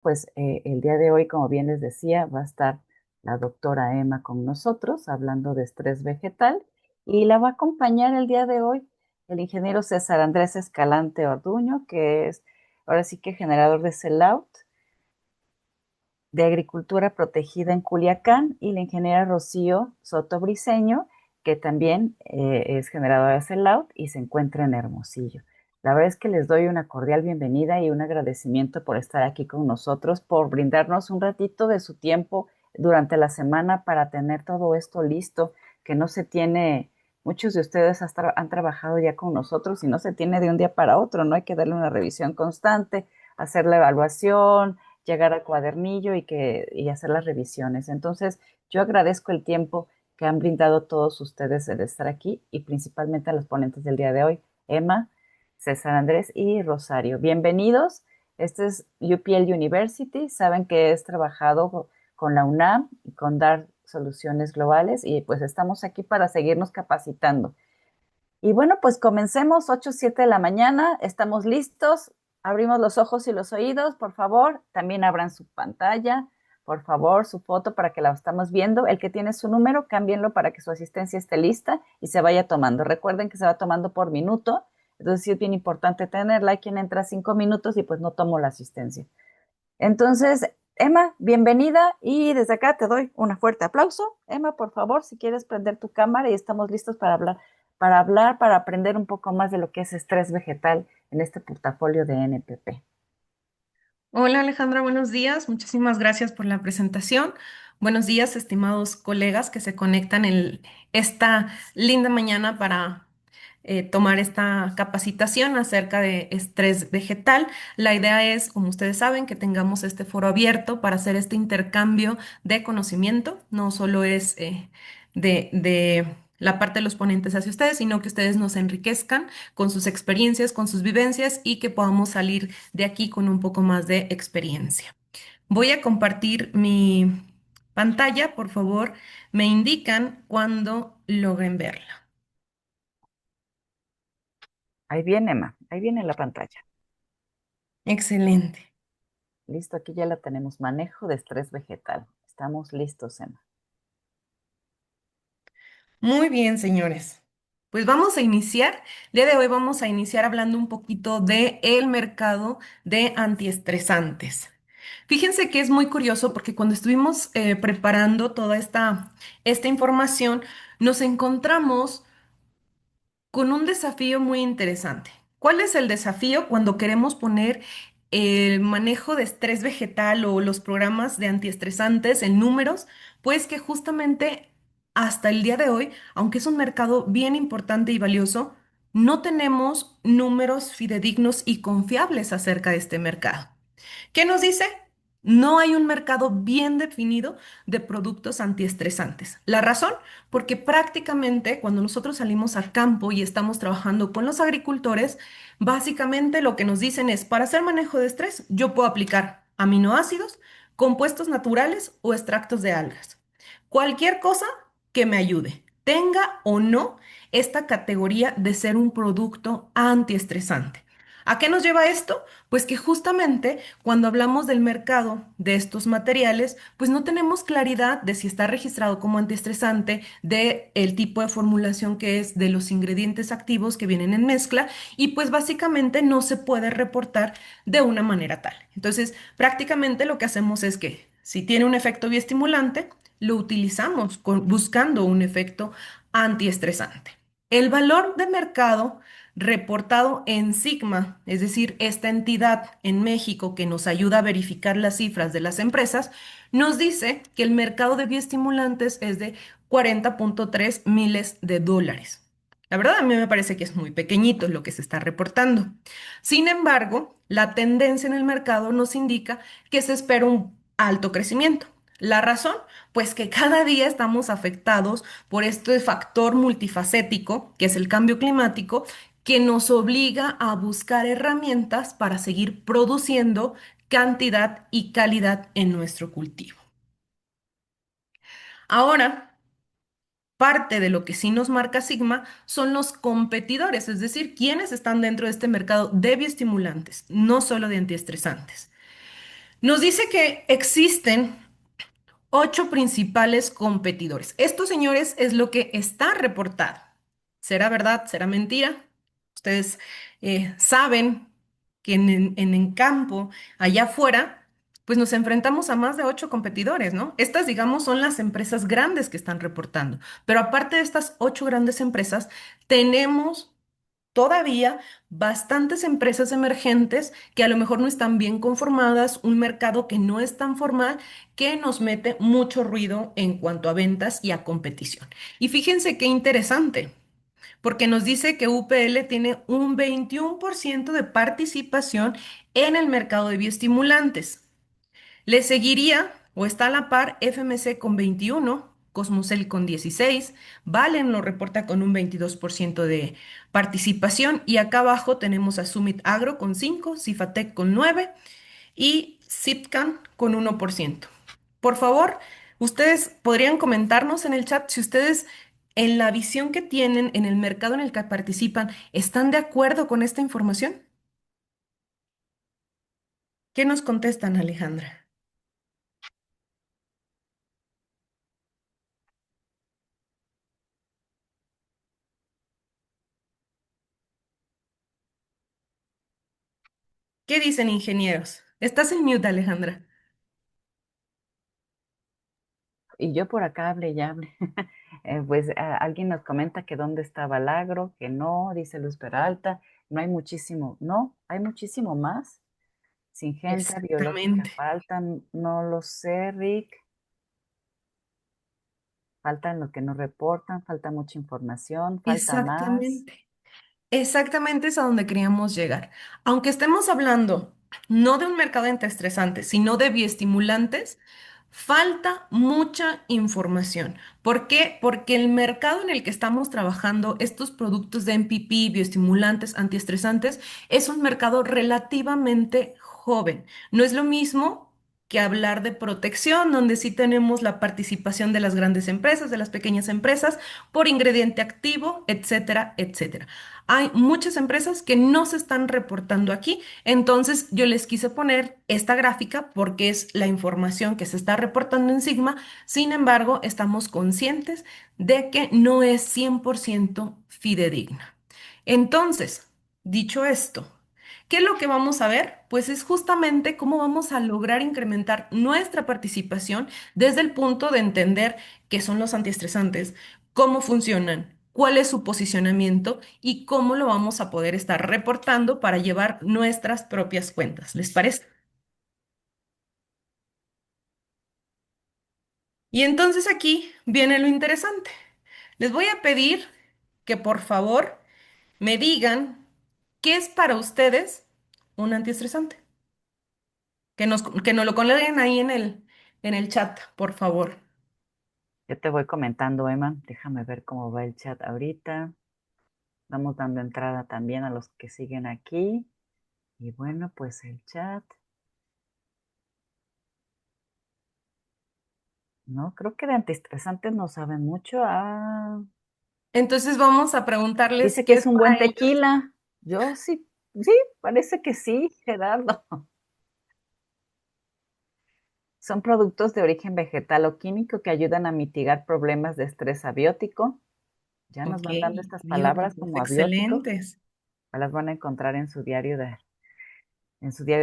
pues el día de hoy, como bien les decía, va a estar la doctora Emma con nosotros hablando de estrés vegetal y la va a acompañar el día de hoy el ingeniero César Andrés Escalante Orduño, que es ahora sí que generador de sellout de Agricultura Protegida en Culiacán, y la ingeniera Rocío Soto Briceño, que también es generadora de sellout y se encuentra en Hermosillo. La verdad es que les doy una cordial bienvenida y un agradecimiento por estar aquí con nosotros, por brindarnos un ratito de su tiempo durante la semana para tener todo esto listo, que no se tiene, muchos de ustedes han trabajado ya con nosotros y no se tiene de un día para otro, no hay que darle una revisión constante, hacer la evaluación, llegar al cuadernillo y hacer las revisiones. Entonces, yo agradezco el tiempo que han brindado todos ustedes de estar aquí y principalmente a los ponentes del día de hoy, Emma, César Andrés y Rosario. Bienvenidos. Este es UPL University. Saben que es trabajado con la UNAM y con dar soluciones globales y pues estamos aquí para seguirnos capacitando. Y bueno, pues comencemos, 7 de la mañana, estamos listos, abrimos los ojos y los oídos, por favor, también abran su pantalla, por favor, su foto para que la estamos viendo. El que tiene su número, cámbienlo para que su asistencia esté lista y se vaya tomando. Recuerden que se va tomando por minuto, entonces sí es bien importante tenerla. Hay quien entra 5 minutos y pues no tomo la asistencia. Entonces, Emma, bienvenida y desde acá te doy un fuerte aplauso. Emma, por favor, si quieres prender tu cámara y estamos listos para aprender un poco más de lo que es estrés vegetal en este portafolio de NPP. Hola Alejandra, buenos días. Muchísimas gracias por la presentación. Buenos días, estimados colegas que se conectan en esta linda mañana para tomar esta capacitación acerca de estrés vegetal. La idea es, como ustedes saben, que tengamos este foro abierto para hacer este intercambio de conocimiento. No solo es de la parte de los ponentes hacia ustedes, sino que ustedes nos enriquezcan con sus experiencias, con sus vivencias y que podamos salir de aquí con un poco más de experiencia. Voy a compartir mi pantalla, por favor, me indican cuando logren verla. Ahí viene, Emma, ahí viene la pantalla. Excelente. Listo, aquí ya la tenemos. Manejo de estrés vegetal. Estamos listos, Emma. Muy bien, señores. Pues vamos a iniciar. El día de hoy vamos a iniciar hablando un poquito de el mercado de antiestresantes. Fíjense que es muy curioso porque cuando estuvimos preparando toda esta información, nos encontramos con un desafío muy interesante. ¿Cuál es el desafío cuando queremos poner el manejo de estrés vegetal o los programas de antiestresantes en números? Pues que justamente hasta el día de hoy, aunque es un mercado bien importante y valioso, no tenemos números fidedignos y confiables acerca de este mercado. ¿Qué nos dice? No hay un mercado bien definido de productos antiestresantes. La razón, porque prácticamente cuando nosotros salimos a campo y estamos trabajando con los agricultores, básicamente lo que nos dicen es, para hacer manejo de estrés, yo puedo aplicar aminoácidos, compuestos naturales o extractos de algas. Cualquier cosa que me ayude, tenga o no esta categoría de ser un producto antiestresante. ¿A qué nos lleva esto? Pues que justamente cuando hablamos del mercado de estos materiales, pues no tenemos claridad de si está registrado como antiestresante, de el tipo de formulación que es, de los ingredientes activos que vienen en mezcla y pues básicamente no se puede reportar de una manera tal. Entonces, prácticamente lo que hacemos es que si tiene un efecto bioestimulante, lo utilizamos buscando un efecto antiestresante. El valor de mercado reportado en Sigma, es decir, esta entidad en México que nos ayuda a verificar las cifras de las empresas, nos dice que el mercado de bioestimulantes es de 40.3 miles de dólares. La verdad, a mí me parece que es muy pequeñito lo que se está reportando. Sin embargo, la tendencia en el mercado nos indica que se espera un alto crecimiento. La razón, pues que cada día estamos afectados por este factor multifacético, que es el cambio climático, que nos obliga a buscar herramientas para seguir produciendo cantidad y calidad en nuestro cultivo. Ahora, parte de lo que sí nos marca Sigma son los competidores, es decir, quienes están dentro de este mercado de bioestimulantes, no solo de antiestresantes. Nos dice que existen 8 principales competidores. Esto, señores, es lo que está reportado. ¿Será verdad? ¿Será mentira? Ustedes saben que en campo, allá afuera, pues nos enfrentamos a más de 8 competidores, ¿no? Estas, digamos, son las empresas grandes que están reportando. Pero aparte de estas 8 grandes empresas, tenemos todavía bastantes empresas emergentes que a lo mejor no están bien conformadas, un mercado que no es tan formal, que nos mete mucho ruido en cuanto a ventas y a competición. Y fíjense qué interesante, porque nos dice que UPL tiene un 21% de participación en el mercado de bioestimulantes. Le seguiría o está a la par FMC con 21, Cosmocel con 16, Valen lo reporta con un 22% de participación y acá abajo tenemos a Summit Agro con 5, Cifatec con 9 y Sipcan con 1%. Por favor, ustedes podrían comentarnos en el chat si ustedes en la visión que tienen en el mercado en el que participan, ¿están de acuerdo con esta información? ¿Qué nos contestan, Alejandra? ¿Qué dicen ingenieros? Estás en mute, Alejandra. Y yo por acá hable y hable. Pues alguien nos comenta que dónde estaba el agro, que no, dice Luz Peralta, no hay muchísimo, no, hay muchísimo más. Singenta, biológica, Exactamente, faltan, no lo sé, Rick, faltan lo que nos reportan, falta mucha información, falta más. exactamente. Exactamente es a donde queríamos llegar. Aunque estemos hablando no de un mercado estresante, sino de bioestimulantes, falta mucha información. ¿Por qué? Porque el mercado en el que estamos trabajando, estos productos de MPP, bioestimulantes, antiestresantes, es un mercado relativamente joven. No es lo mismo que hablar de protección, donde sí tenemos la participación de las grandes empresas, de las pequeñas empresas, por ingrediente activo, etcétera, etcétera. Hay muchas empresas que no se están reportando aquí, entonces yo les quise poner esta gráfica porque es la información que se está reportando en Sigma. Sin embargo, estamos conscientes de que no es 100% fidedigna. Entonces, dicho esto, ¿qué es lo que vamos a ver? Pues es justamente cómo vamos a lograr incrementar nuestra participación desde el punto de entender qué son los antiestresantes, cómo funcionan, cuál es su posicionamiento y cómo lo vamos a poder estar reportando para llevar nuestras propias cuentas. ¿Les parece? Y entonces aquí viene lo interesante. Les voy a pedir que por favor me digan qué es para ustedes un antiestresante. Que nos lo colguen ahí en el chat, por favor. Yo te voy comentando, Emma, déjame ver cómo va el chat ahorita. Vamos dando entrada también a los que siguen aquí. Y bueno, pues el chat. No, creo que de antiestresantes no saben mucho. Ah, Entonces vamos a preguntarles dice que qué es es un buen para ellos. tequila. Yo sí, sí, parece que sí, Gerardo. Son productos de origen vegetal o químico que ayudan a mitigar problemas de estrés abiótico. Ya nos Ok, van dando estas palabras bióticos, como abiótico. excelentes. Las van a encontrar en su diario de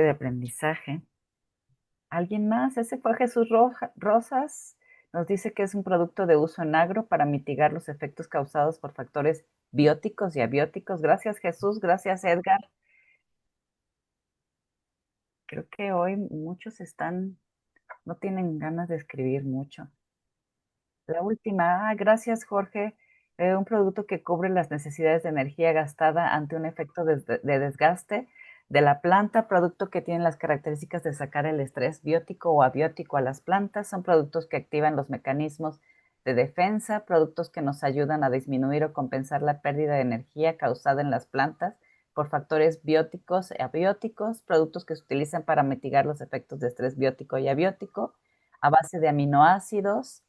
aprendizaje. ¿Alguien más? Ese fue Jesús Rosas. Nos dice que es un producto de uso en agro para mitigar los efectos causados por factores bióticos y abióticos. Gracias, Jesús. Gracias, Edgar. Creo que hoy muchos no tienen ganas de escribir mucho. La última, gracias, Jorge. Un producto que cubre las necesidades de energía gastada ante un efecto de desgaste de la planta, producto que tiene las características de sacar el estrés biótico o abiótico a las plantas. Son productos que activan los mecanismos de defensa, productos que nos ayudan a disminuir o compensar la pérdida de energía causada en las plantas por factores bióticos y abióticos, productos que se utilizan para mitigar los efectos de estrés biótico y abiótico a base de aminoácidos.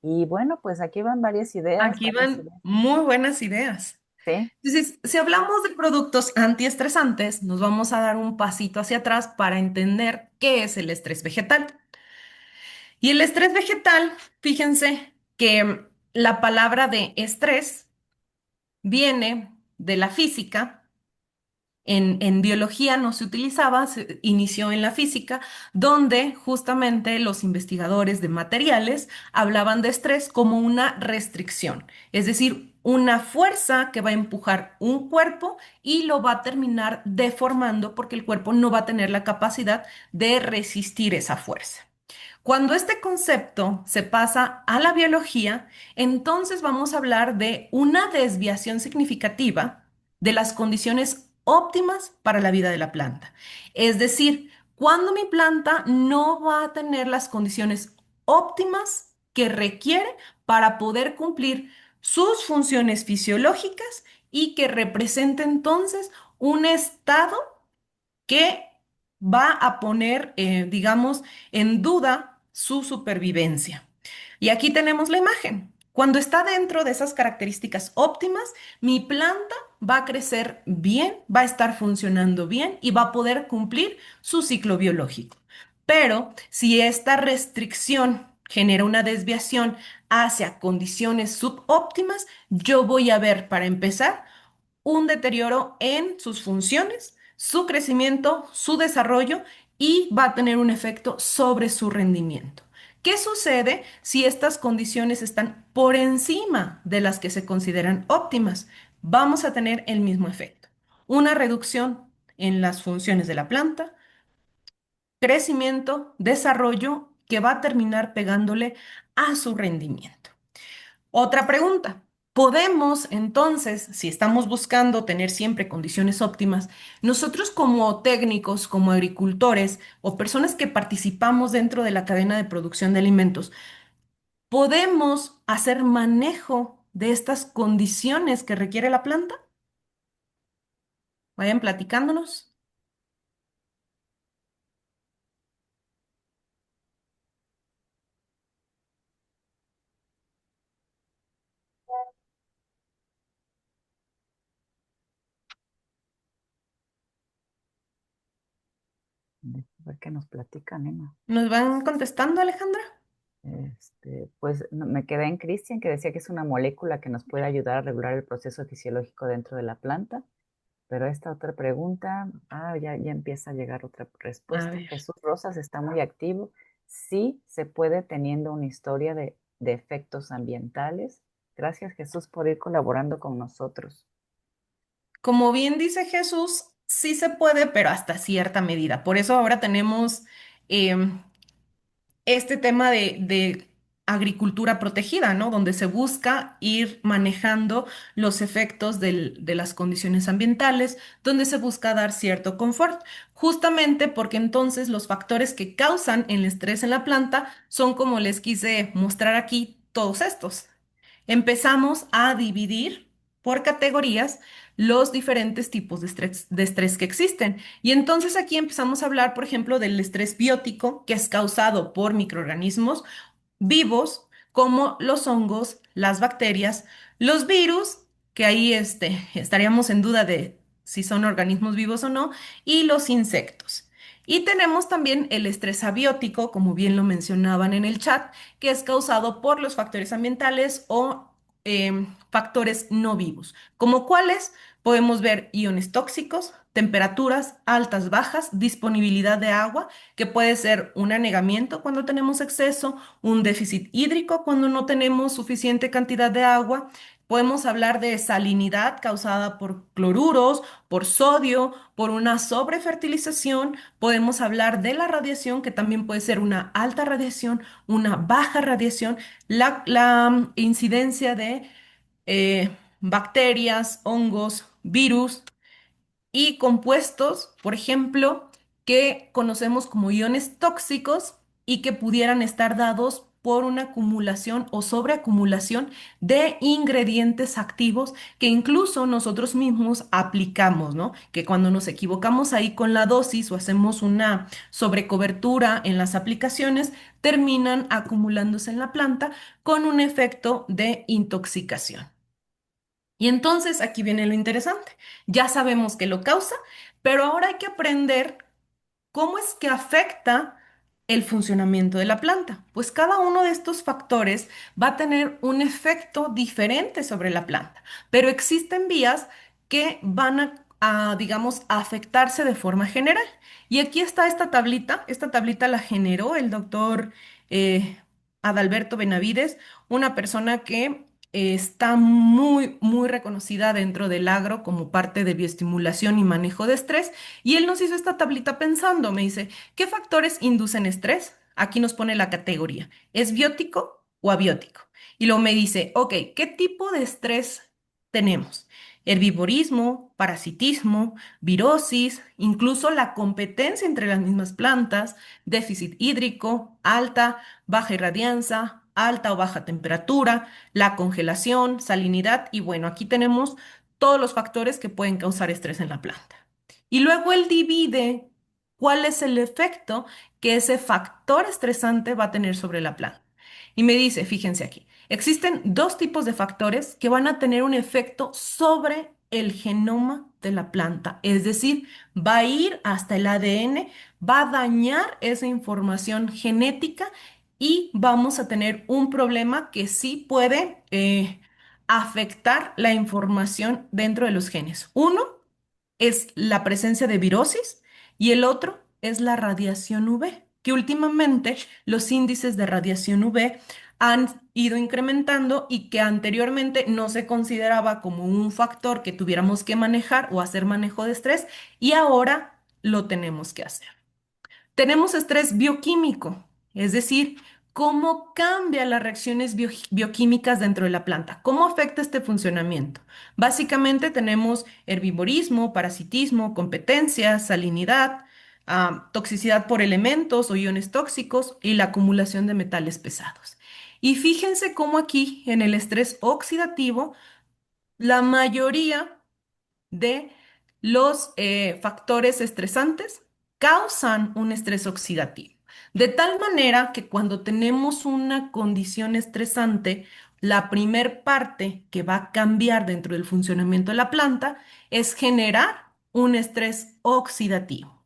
Y bueno, pues aquí van varias ideas, Aquí varias van ideas. muy buenas ideas. Sí, Entonces, si hablamos de productos antiestresantes, nos vamos a dar un pasito hacia atrás para entender qué es el estrés vegetal. Y el estrés vegetal, fíjense que la palabra de estrés viene de la física. En biología no se utilizaba, se inició en la física, donde justamente los investigadores de materiales hablaban de estrés como una restricción, es decir, una fuerza que va a empujar un cuerpo y lo va a terminar deformando porque el cuerpo no va a tener la capacidad de resistir esa fuerza. Cuando este concepto se pasa a la biología, entonces vamos a hablar de una desviación significativa de las condiciones óptimas para la vida de la planta. Es decir, cuando mi planta no va a tener las condiciones óptimas que requiere para poder cumplir sus funciones fisiológicas y que represente entonces un estado que va a poner, digamos, en duda su supervivencia. Y aquí tenemos la imagen. Cuando está dentro de esas características óptimas, mi planta va a crecer bien, va a estar funcionando bien y va a poder cumplir su ciclo biológico. Pero si esta restricción genera una desviación hacia condiciones subóptimas, yo voy a ver, para empezar, un deterioro en sus funciones, su crecimiento, su desarrollo y va a tener un efecto sobre su rendimiento. ¿Qué sucede si estas condiciones están por encima de las que se consideran óptimas? Vamos a tener el mismo efecto. Una reducción en las funciones de la planta, crecimiento, desarrollo que va a terminar pegándole a su rendimiento. Otra pregunta. ¿Podemos entonces, si estamos buscando tener siempre condiciones óptimas, nosotros como técnicos, como agricultores o personas que participamos dentro de la cadena de producción de alimentos, podemos hacer manejo de estas condiciones que requiere la planta? Vayan platicándonos. a ver qué nos platican, Emma. ¿Nos van contestando, Alejandra? Pues me quedé en Cristian, que decía que es una molécula que nos puede ayudar a regular el proceso fisiológico dentro de la planta. Pero esta otra pregunta, ya empieza a llegar otra A respuesta. ver. Jesús Rosas está muy activo. Sí se puede teniendo una historia de efectos ambientales. Gracias, Jesús, por ir colaborando con nosotros. Como bien dice Jesús, sí se puede, pero hasta cierta medida. Por eso ahora tenemos em, este tema de agricultura protegida, ¿no? Donde se busca ir manejando los efectos de las condiciones ambientales, donde se busca dar cierto confort, justamente porque entonces los factores que causan el estrés en la planta son, como les quise mostrar aquí, todos estos. Empezamos a dividir por categorías los diferentes tipos de estrés que existen. Y entonces aquí empezamos a hablar, por ejemplo, del estrés biótico, que es causado por microorganismos vivos como los hongos, las bacterias, los virus, que ahí estaríamos en duda de si son organismos vivos o no, y los insectos. Y tenemos también el estrés abiótico, como bien lo mencionaban en el chat, que es causado por los factores ambientales o factores no vivos, como cuáles podemos ver iones tóxicos, temperaturas altas, bajas, disponibilidad de agua, que puede ser un anegamiento cuando tenemos exceso, un déficit hídrico cuando no tenemos suficiente cantidad de agua. Podemos hablar de salinidad causada por cloruros, por sodio, por una sobrefertilización. Podemos hablar de la radiación, que también puede ser una alta radiación, una baja radiación, la incidencia de bacterias, hongos, virus y compuestos, por ejemplo, que conocemos como iones tóxicos y que pudieran estar dados por una acumulación o sobreacumulación de ingredientes activos que incluso nosotros mismos aplicamos, ¿no? Que cuando nos equivocamos ahí con la dosis o hacemos una sobrecobertura en las aplicaciones, terminan acumulándose en la planta con un efecto de intoxicación. Y entonces aquí viene lo interesante. Ya sabemos que lo causa, pero ahora hay que aprender cómo es que afecta el funcionamiento de la planta. Pues cada uno de estos factores va a tener un efecto diferente sobre la planta, pero existen vías que van digamos, a afectarse de forma general. Y aquí está esta tablita la generó el doctor eh, Adalberto Benavides, una persona que está muy, muy reconocida dentro del agro como parte de bioestimulación y manejo de estrés. Y él nos hizo esta tablita pensando, me dice, ¿qué factores inducen estrés? Aquí nos pone la categoría, ¿es biótico o abiótico? Y luego me dice, ok, ¿qué tipo de estrés tenemos? Herbivorismo, parasitismo, virosis, incluso la competencia entre las mismas plantas, déficit hídrico, alta, baja irradianza, alta o baja temperatura, la congelación, salinidad y bueno, aquí tenemos todos los factores que pueden causar estrés en la planta. Y luego él divide cuál es el efecto que ese factor estresante va a tener sobre la planta. Y me dice, fíjense aquí, existen dos tipos de factores que van a tener un efecto sobre el genoma de la planta, es decir, va a ir hasta el ADN, va a dañar esa información genética y vamos a tener un problema que sí puede afectar la información dentro de los genes. Uno es la presencia de virosis y el otro es la radiación UV, que últimamente los índices de radiación UV han ido incrementando y que anteriormente no se consideraba como un factor que tuviéramos que manejar o hacer manejo de estrés y ahora lo tenemos que hacer. Tenemos estrés bioquímico, es decir, cómo cambia las reacciones bioquímicas dentro de la planta, cómo afecta este funcionamiento. Básicamente tenemos herbivorismo, parasitismo, competencia, salinidad, toxicidad por elementos o iones tóxicos y la acumulación de metales pesados. Y fíjense cómo aquí en el estrés oxidativo, la mayoría de los factores estresantes causan un estrés oxidativo. De tal manera que cuando tenemos una condición estresante, la primer parte que va a cambiar dentro del funcionamiento de la planta es generar un estrés oxidativo.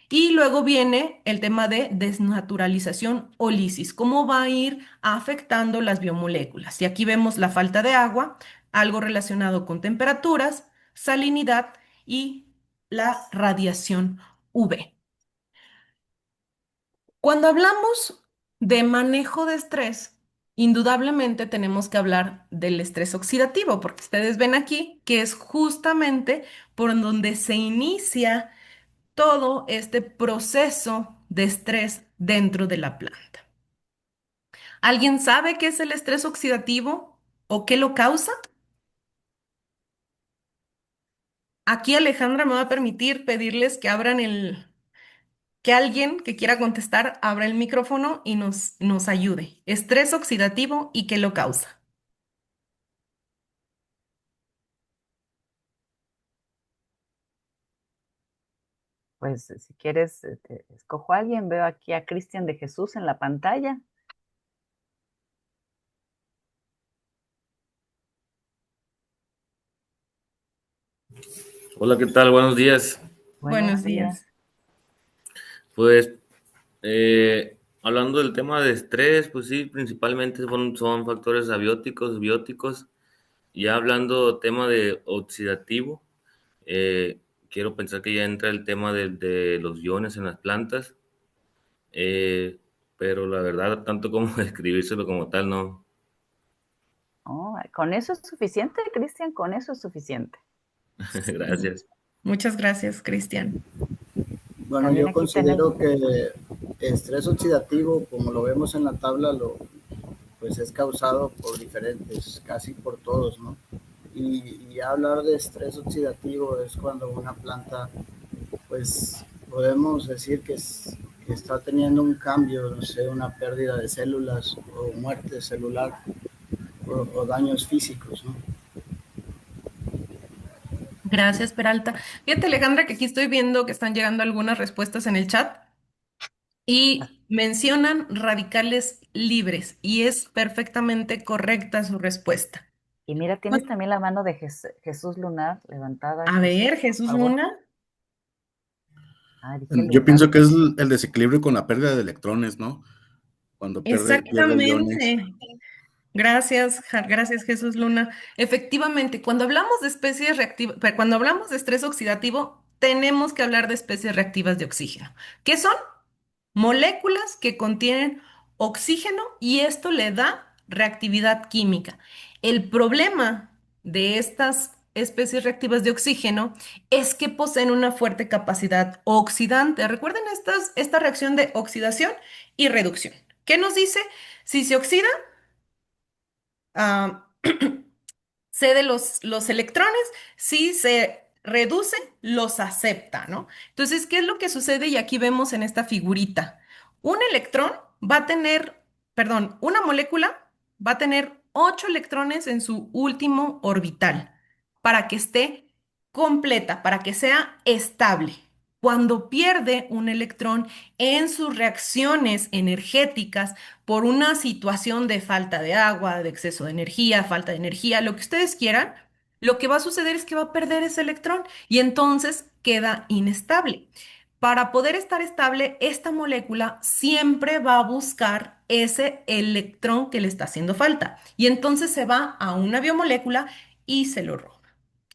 Y luego viene el tema de desnaturalización o lisis, cómo va a ir afectando las biomoléculas. Y aquí vemos la falta de agua, algo relacionado con temperaturas, salinidad y la radiación UV. Cuando hablamos de manejo de estrés, indudablemente tenemos que hablar del estrés oxidativo, porque ustedes ven aquí que es justamente por donde se inicia todo este proceso de estrés dentro de la planta. ¿Alguien sabe qué es el estrés oxidativo o qué lo causa? Aquí Alejandra me va a permitir pedirles que que alguien que quiera contestar abra el micrófono y nos ayude. Estrés oxidativo y qué lo causa. Pues si quieres, escojo a alguien. Veo aquí a Cristian de Jesús en la pantalla. Hola, ¿qué tal? Buenos días. Buenos Buenos días. días. Pues hablando del tema de estrés, pues sí, principalmente son factores abióticos, bióticos. Ya hablando tema de oxidativo, eh, quiero pensar que ya entra el tema de los iones en las plantas, eh, pero la verdad, tanto como describírselo como tal, no. Oh, con eso es suficiente, Cristian, con eso es suficiente. Sí. Gracias. Muchas gracias, Cristian. Bueno, También yo aquí tenemos, considero que estrés oxidativo, como lo vemos en la tabla, pues es causado por diferentes, casi por todos, ¿no? Y hablar de estrés oxidativo es cuando una planta, pues podemos decir que está teniendo un cambio, no sé, una pérdida de células o muerte celular o daños físicos, ¿no? Gracias, Peralta. Fíjate, Alejandra, que aquí estoy viendo que están llegando algunas respuestas en el chat y mencionan radicales libres y es perfectamente correcta su respuesta. Y mira, tienes Pues, también la mano de Jesús Lunar levantada, a ver, Jesús, por Jesús favor. Luna. Ah, dije Yo lunar, pienso que es perdón. el desequilibrio con la pérdida de electrones, ¿no? Cuando pierde iones. Exactamente. Gracias, gracias Jesús Luna. Efectivamente, cuando hablamos de especies reactivas, cuando hablamos de estrés oxidativo, tenemos que hablar de especies reactivas de oxígeno. ¿Qué son? Moléculas que contienen oxígeno y esto le da reactividad química. El problema de estas especies reactivas de oxígeno es que poseen una fuerte capacidad oxidante. Recuerden esta reacción de oxidación y reducción. ¿Qué nos dice? Si se oxida, ah, cede los electrones, si se reduce, los acepta, ¿no? Entonces, ¿qué es lo que sucede? Y aquí vemos en esta figurita. Un electrón va a tener, perdón, una molécula va a tener 8 electrones en su último orbital para que esté completa, para que sea estable. Cuando pierde un electrón en sus reacciones energéticas, por una situación de falta de agua, de exceso de energía, falta de energía, lo que ustedes quieran, lo que va a suceder es que va a perder ese electrón y entonces queda inestable. Para poder estar estable, esta molécula siempre va a buscar ese electrón que le está haciendo falta y entonces se va a una biomolécula y se lo roba.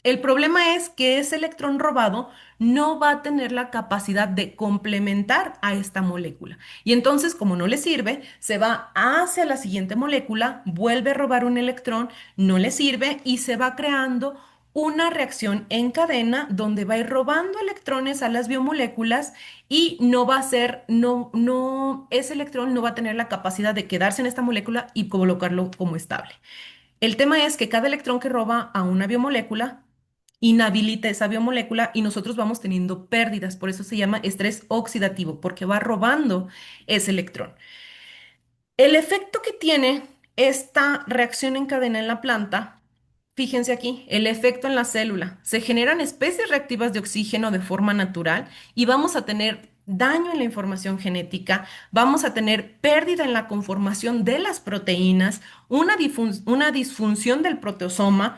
El problema es que ese electrón robado no va a tener la capacidad de complementar a esta molécula. Y entonces, como no le sirve, se va hacia la siguiente molécula, vuelve a robar un electrón, no le sirve y se va creando una reacción en cadena donde va a ir robando electrones a las biomoléculas y no va a ser, ese electrón no va a tener la capacidad de quedarse en esta molécula y colocarlo como estable. El tema es que cada electrón que roba a una biomolécula inhabilita esa biomolécula y nosotros vamos teniendo pérdidas. Por eso se llama estrés oxidativo, porque va robando ese electrón. El efecto que tiene esta reacción en cadena en la planta, fíjense aquí, el efecto en la célula. Se generan especies reactivas de oxígeno de forma natural y vamos a tener daño en la información genética, vamos a tener pérdida en la conformación de las proteínas, una disfunción del proteosoma,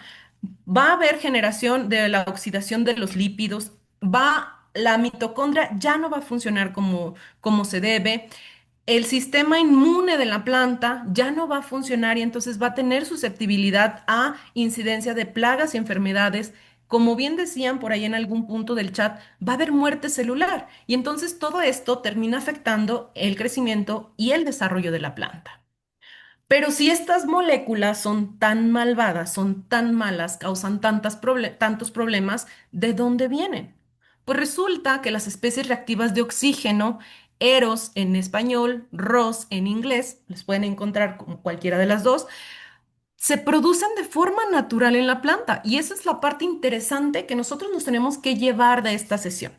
va a haber generación de la oxidación de los lípidos, la mitocondria ya no va a funcionar como se debe. El sistema inmune de la planta ya no va a funcionar y entonces va a tener susceptibilidad a incidencia de plagas y enfermedades. Como bien decían por ahí en algún punto del chat, va a haber muerte celular y entonces todo esto termina afectando el crecimiento y el desarrollo de la planta. Pero si estas moléculas son tan malvadas, son tan malas, causan tantos problemas, ¿de dónde vienen? Pues resulta que las especies reactivas de oxígeno, Eros en español, ROS en inglés, les pueden encontrar como cualquiera de las dos, se producen de forma natural en la planta y esa es la parte interesante que nosotros nos tenemos que llevar de esta sesión.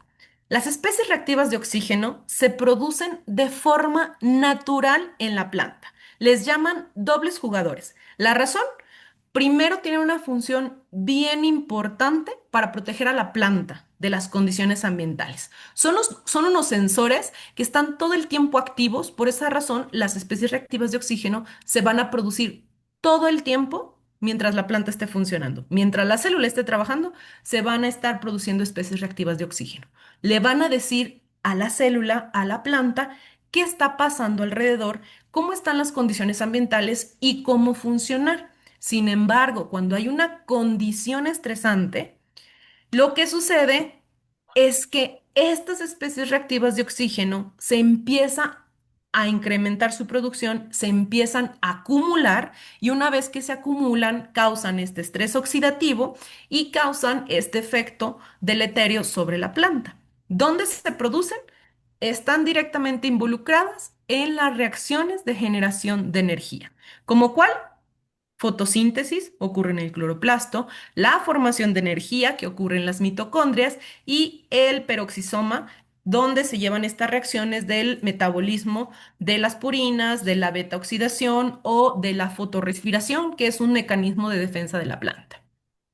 Las especies reactivas de oxígeno se producen de forma natural en la planta. Les llaman dobles jugadores. La razón, primero tienen una función bien importante para proteger a la planta de las condiciones ambientales. Son unos sensores que están todo el tiempo activos, por esa razón las especies reactivas de oxígeno se van a producir todo el tiempo mientras la planta esté funcionando. Mientras la célula esté trabajando, se van a estar produciendo especies reactivas de oxígeno. Le van a decir a la célula, a la planta, qué está pasando alrededor, cómo están las condiciones ambientales y cómo funcionar. Sin embargo, cuando hay una condición estresante, lo que sucede es que estas especies reactivas de oxígeno se empieza a incrementar su producción, se empiezan a acumular y una vez que se acumulan causan este estrés oxidativo y causan este efecto deleterio sobre la planta. ¿Dónde se producen? Están directamente involucradas en las reacciones de generación de energía. ¿Como cuál? Fotosíntesis ocurre en el cloroplasto, la formación de energía que ocurre en las mitocondrias y el peroxisoma, donde se llevan estas reacciones del metabolismo de las purinas, de la beta oxidación o de la fotorrespiración, que es un mecanismo de defensa de la planta.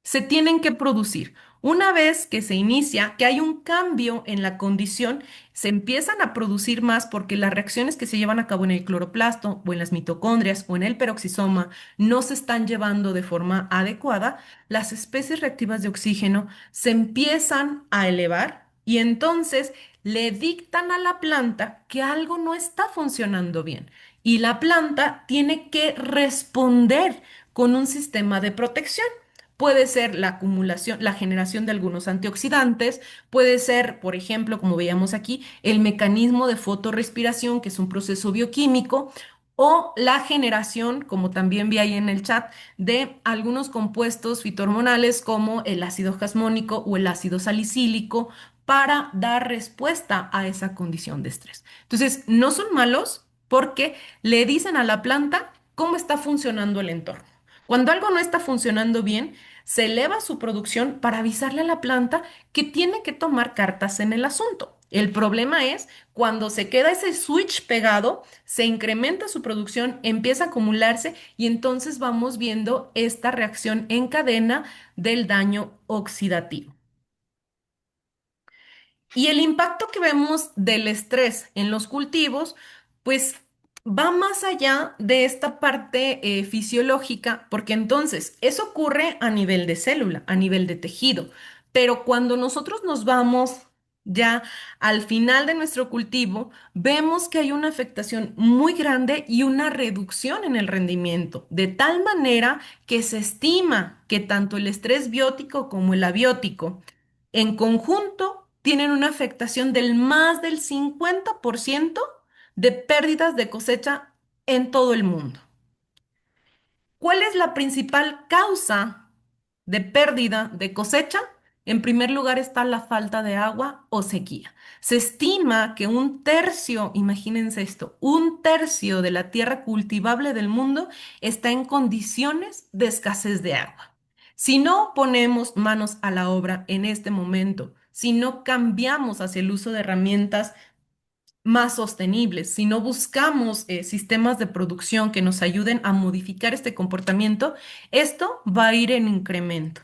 Se tienen que producir Una vez que se inicia, que hay un cambio en la condición, se empiezan a producir más porque las reacciones que se llevan a cabo en el cloroplasto o en las mitocondrias o en el peroxisoma no se están llevando de forma adecuada, las especies reactivas de oxígeno se empiezan a elevar y entonces le dictan a la planta que algo no está funcionando bien y la planta tiene que responder con un sistema de protección. Puede ser la acumulación, la generación de algunos antioxidantes, puede ser, por ejemplo, como veíamos aquí, el mecanismo de fotorrespiración, que es un proceso bioquímico, o la generación, como también vi ahí en el chat, de algunos compuestos fitohormonales como el ácido jasmónico o el ácido salicílico para dar respuesta a esa condición de estrés. Entonces, no son malos porque le dicen a la planta cómo está funcionando el entorno. Cuando algo no está funcionando bien, se eleva su producción para avisarle a la planta que tiene que tomar cartas en el asunto. El problema es cuando se queda ese switch pegado, se incrementa su producción, empieza a acumularse y entonces vamos viendo esta reacción en cadena del daño oxidativo. Y el impacto que vemos del estrés en los cultivos, pues va más allá de esta parte fisiológica, porque entonces eso ocurre a nivel de célula, a nivel de tejido, pero cuando nosotros nos vamos ya al final de nuestro cultivo, vemos que hay una afectación muy grande y una reducción en el rendimiento, de tal manera que se estima que tanto el estrés biótico como el abiótico en conjunto tienen una afectación del más del 50% de pérdidas de cosecha en todo el mundo. ¿Cuál es la principal causa de pérdida de cosecha? En primer lugar está la falta de agua o sequía. Se estima que un tercio, imagínense esto, un tercio de la tierra cultivable del mundo está en condiciones de escasez de agua. Si no ponemos manos a la obra en este momento, si no cambiamos hacia el uso de herramientas más sostenibles, si no buscamos sistemas de producción que nos ayuden a modificar este comportamiento, esto va a ir en incremento.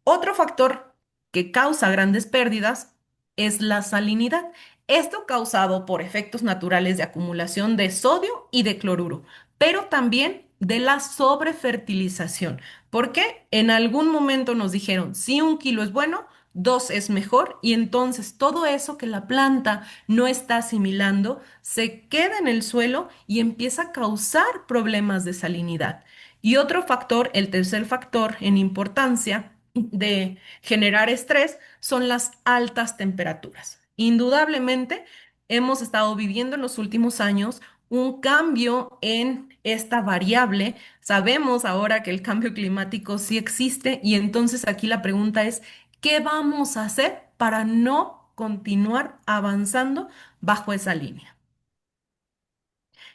Otro factor que causa grandes pérdidas es la salinidad. Esto causado por efectos naturales de acumulación de sodio y de cloruro, pero también de la sobrefertilización. Porque en algún momento nos dijeron, si 1 kilo es bueno, 2 es mejor, y entonces todo eso que la planta no está asimilando se queda en el suelo y empieza a causar problemas de salinidad. Y otro factor, el tercer factor en importancia, de generar estrés son las altas temperaturas. Indudablemente, hemos estado viviendo en los últimos años un cambio en esta variable. Sabemos ahora que el cambio climático sí existe y entonces aquí la pregunta es, ¿qué vamos a hacer para no continuar avanzando bajo esa línea?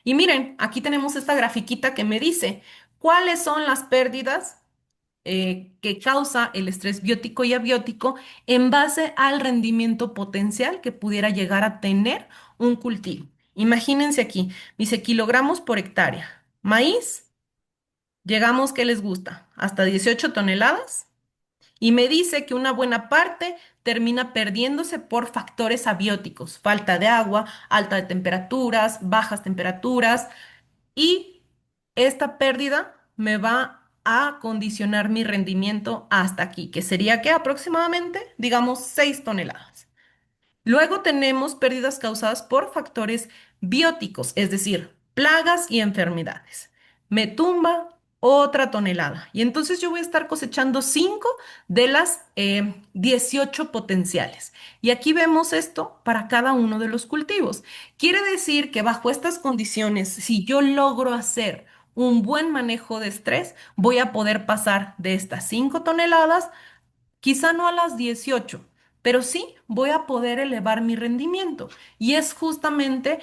Y miren, aquí tenemos esta grafiquita que me dice cuáles son las pérdidas que causa el estrés biótico y abiótico en base al rendimiento potencial que pudiera llegar a tener un cultivo. Imagínense aquí, dice kilogramos por hectárea. Maíz, llegamos, ¿qué les gusta? Hasta 18 toneladas. Y me dice que una buena parte termina perdiéndose por factores abióticos, falta de agua, alta de temperaturas, bajas temperaturas, y esta pérdida me va a condicionar mi rendimiento hasta aquí, que sería que aproximadamente, digamos, 6 toneladas. Luego tenemos pérdidas causadas por factores bióticos, es decir, plagas y enfermedades. Me tumba otra tonelada. Y entonces yo voy a estar cosechando 5 de las 18 potenciales. Y aquí vemos esto para cada uno de los cultivos. Quiere decir que bajo estas condiciones, si yo logro hacer un buen manejo de estrés, voy a poder pasar de estas 5 toneladas. Quizá no a las 18, pero sí voy a poder elevar mi rendimiento. Y es justamente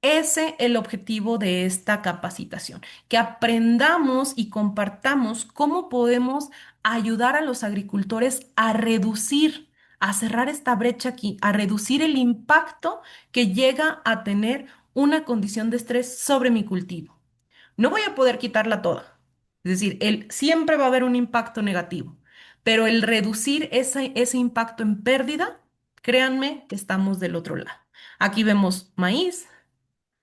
ese el objetivo de esta capacitación, que aprendamos y compartamos cómo podemos ayudar a los agricultores a reducir, a cerrar esta brecha aquí, a reducir el impacto que llega a tener una condición de estrés sobre mi cultivo. No voy a poder quitarla toda. Es decir, siempre va a haber un impacto negativo, pero el reducir ese impacto en pérdida, créanme que estamos del otro lado. Aquí vemos maíz,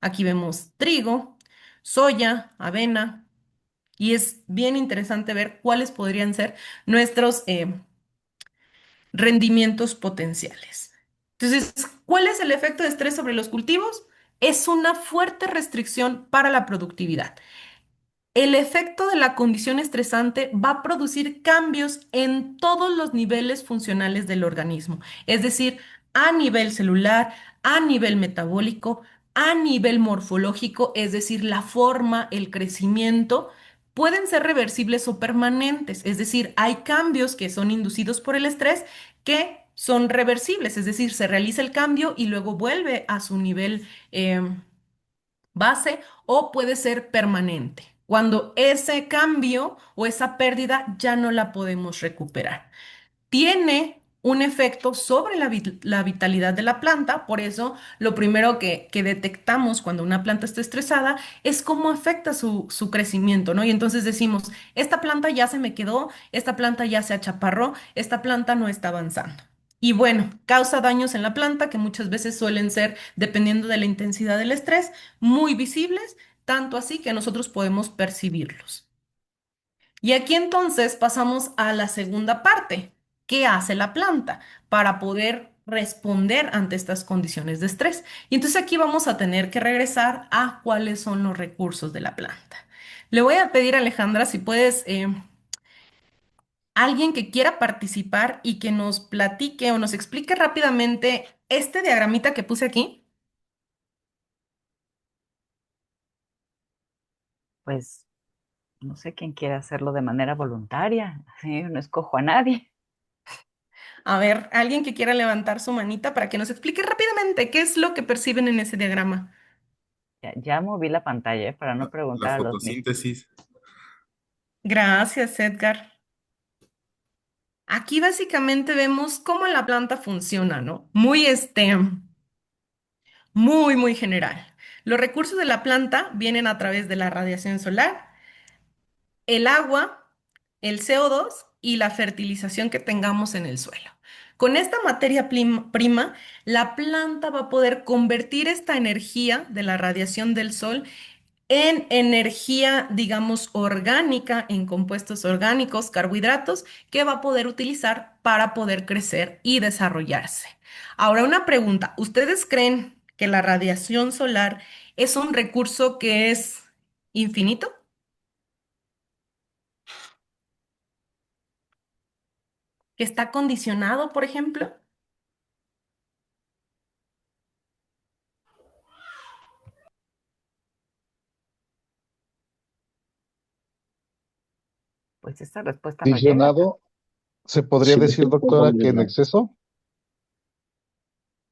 aquí vemos trigo, soya, avena, y es bien interesante ver cuáles podrían ser nuestros rendimientos potenciales. Entonces, ¿cuál es el efecto de estrés sobre los cultivos? Es una fuerte restricción para la productividad. El efecto de la condición estresante va a producir cambios en todos los niveles funcionales del organismo, es decir, a nivel celular, a nivel metabólico, a nivel morfológico, es decir, la forma, el crecimiento, pueden ser reversibles o permanentes, es decir, hay cambios que son inducidos por el estrés que son reversibles, es decir, se realiza el cambio y luego vuelve a su nivel base o puede ser permanente, cuando ese cambio o esa pérdida ya no la podemos recuperar. Tiene un efecto sobre la vitalidad de la planta, por eso lo primero que detectamos cuando una planta está estresada es cómo afecta su crecimiento, ¿no? Y entonces decimos, esta planta ya se me quedó, esta planta ya se achaparró, esta planta no está avanzando. Y bueno, causa daños en la planta que muchas veces suelen ser, dependiendo de la intensidad del estrés, muy visibles, tanto así que nosotros podemos percibirlos. Y aquí entonces pasamos a la segunda parte. ¿Qué hace la planta para poder responder ante estas condiciones de estrés? Y entonces aquí vamos a tener que regresar a cuáles son los recursos de la planta. Le voy a pedir a Alejandra si puedes, alguien que quiera participar y que nos platique o nos explique rápidamente este diagramita que puse aquí. Pues no sé quién quiere hacerlo de manera voluntaria. Sí, no escojo a nadie. A ver, alguien que quiera levantar su manita para que nos explique rápidamente qué es lo que perciben en ese diagrama. Ya moví la pantalla, para no La preguntar a los mismos. fotosíntesis. Gracias, Edgar. Aquí básicamente vemos cómo la planta funciona, ¿no? Muy general. Los recursos de la planta vienen a través de la radiación solar, el agua, el CO2 y la fertilización que tengamos en el suelo. Con esta materia prima, la planta va a poder convertir esta energía de la radiación del sol en energía, digamos, orgánica, en compuestos orgánicos, carbohidratos, que va a poder utilizar para poder crecer y desarrollarse. Ahora, una pregunta, ¿ustedes creen que la radiación solar es un recurso que es infinito? ¿Que está condicionado, por ejemplo? Pues esta respuesta nos lleva a... Condicionado, se podría Sí, decir, doctora, que en exceso.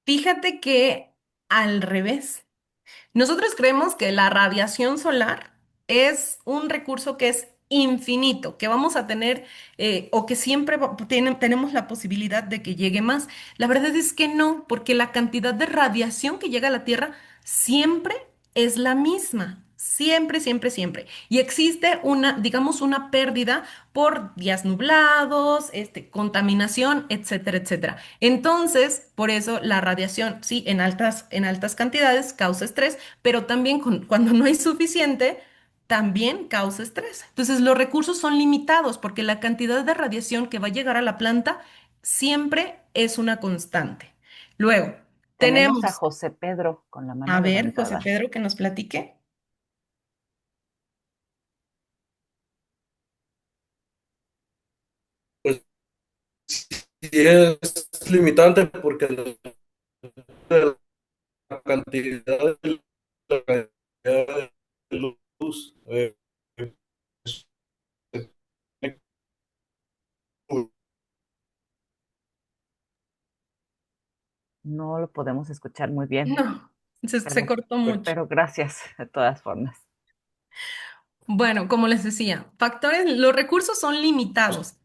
Fíjate que al revés. Nosotros creemos que la radiación solar es un recurso que es infinito, que vamos a tener o que siempre tenemos la posibilidad de que llegue más. La verdad es que no, porque la cantidad de radiación que llega a la Tierra siempre es la misma. Siempre. Y existe una, digamos, una pérdida por días nublados, contaminación, etcétera. Entonces, por eso la radiación, sí, en altas cantidades causa estrés, pero también cuando no hay suficiente, también causa estrés. Entonces, los recursos son limitados porque la cantidad de radiación que va a llegar a la planta siempre es una constante. Luego, Tenemos a tenemos, José Pedro con la mano a ver, José levantada. Pedro, que nos platique. Pues sí es limitante porque la cantidad la cantidad de luz No lo podemos escuchar muy bien, No, se cortó mucho. pero gracias de todas formas. Bueno, como les decía, factores, los recursos son limitados.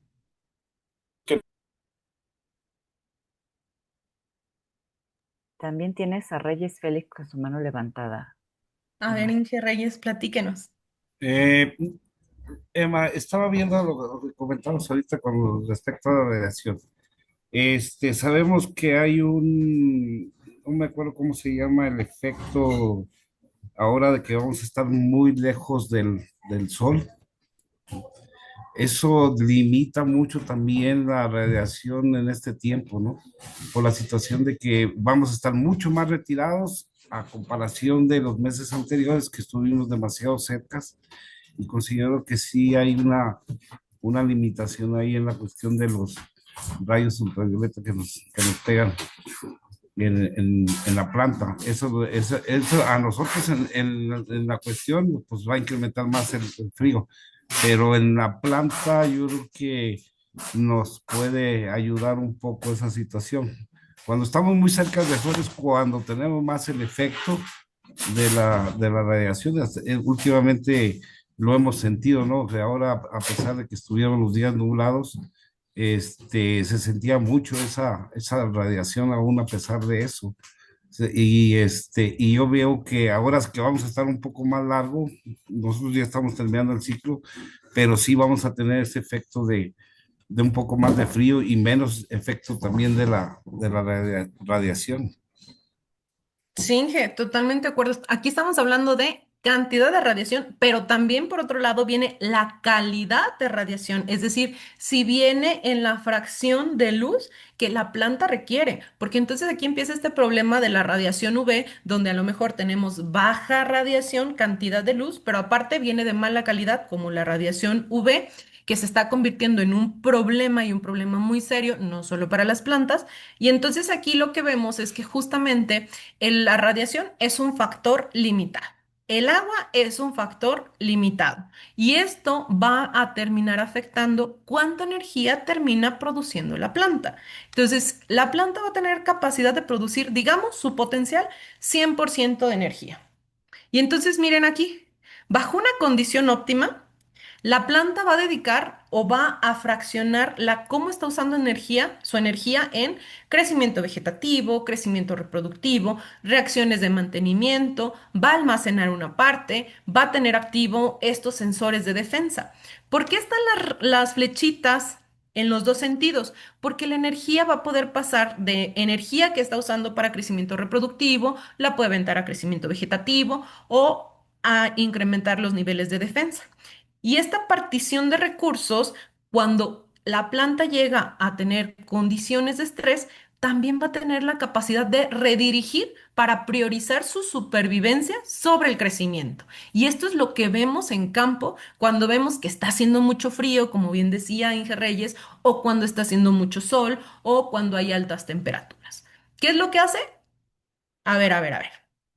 que También tienes a Reyes Félix con su mano levantada. A ver, Inge Reyes, platíquenos. Eh, Emma, estaba viendo lo que comentamos ahorita con respecto a la radiación. Sabemos que hay no me acuerdo cómo se llama el efecto ahora de que vamos a estar muy lejos del sol. Eso limita mucho también la radiación en este tiempo, ¿no? Por la situación de que vamos a estar mucho más retirados a comparación de los meses anteriores que estuvimos demasiado cercas, y considero que sí hay una limitación ahí en la cuestión de los rayos ultravioleta que nos pegan en la planta. Eso a nosotros en la cuestión pues va a incrementar más el frío, pero en la planta yo creo que nos puede ayudar un poco esa situación. Cuando estamos muy cerca del sol es cuando tenemos más el efecto de la radiación. Últimamente lo hemos sentido, ¿no? O sea, ahora, a pesar de que estuvieron los días nublados, se sentía mucho esa radiación aún a pesar de eso. Y yo veo que ahora es que vamos a estar un poco más largo, nosotros ya estamos terminando el ciclo, pero sí vamos a tener ese efecto de un poco más de frío y menos efecto también de la radiación. Sí, Inge, totalmente de acuerdo. Aquí estamos hablando de cantidad de radiación, pero también por otro lado viene la calidad de radiación, es decir, si viene en la fracción de luz que la planta requiere, porque entonces aquí empieza este problema de la radiación UV, donde a lo mejor tenemos baja radiación, cantidad de luz, pero aparte viene de mala calidad, como la radiación UV, que se está convirtiendo en un problema y un problema muy serio, no solo para las plantas. Y entonces aquí lo que vemos es que justamente la radiación es un factor limitado. El agua es un factor limitado y esto va a terminar afectando cuánta energía termina produciendo la planta. Entonces, la planta va a tener capacidad de producir, digamos, su potencial 100% de energía. Y entonces, miren aquí, bajo una condición óptima, la planta va a dedicar o va a fraccionar cómo está usando energía, su energía en crecimiento vegetativo, crecimiento reproductivo, reacciones de mantenimiento, va a almacenar una parte, va a tener activo estos sensores de defensa. ¿Por qué están las flechitas en los dos sentidos? Porque la energía va a poder pasar de energía que está usando para crecimiento reproductivo, la puede aventar a crecimiento vegetativo o a incrementar los niveles de defensa. Y esta partición de recursos, cuando la planta llega a tener condiciones de estrés, también va a tener la capacidad de redirigir para priorizar su supervivencia sobre el crecimiento. Y esto es lo que vemos en campo cuando vemos que está haciendo mucho frío, como bien decía Inge Reyes, o cuando está haciendo mucho sol, o cuando hay altas temperaturas. ¿Qué es lo que hace? A ver.